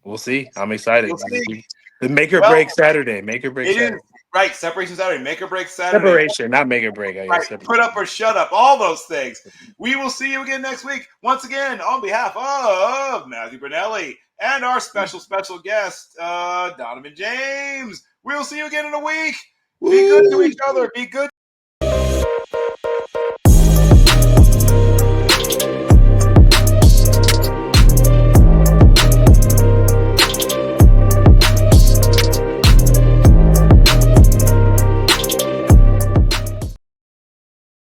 we'll see. I'm excited. We'll see. The make or break Saturday. Make or break Saturday. Right, separation Saturday. Make or break Saturday. Separation, not make or break. Right, put up or shut up. All those things. We will see you again next week. Once again, on behalf of Matthew Brunelli and our special guest, Donovan James. We will see you again in a week. Be good to each other. Be good.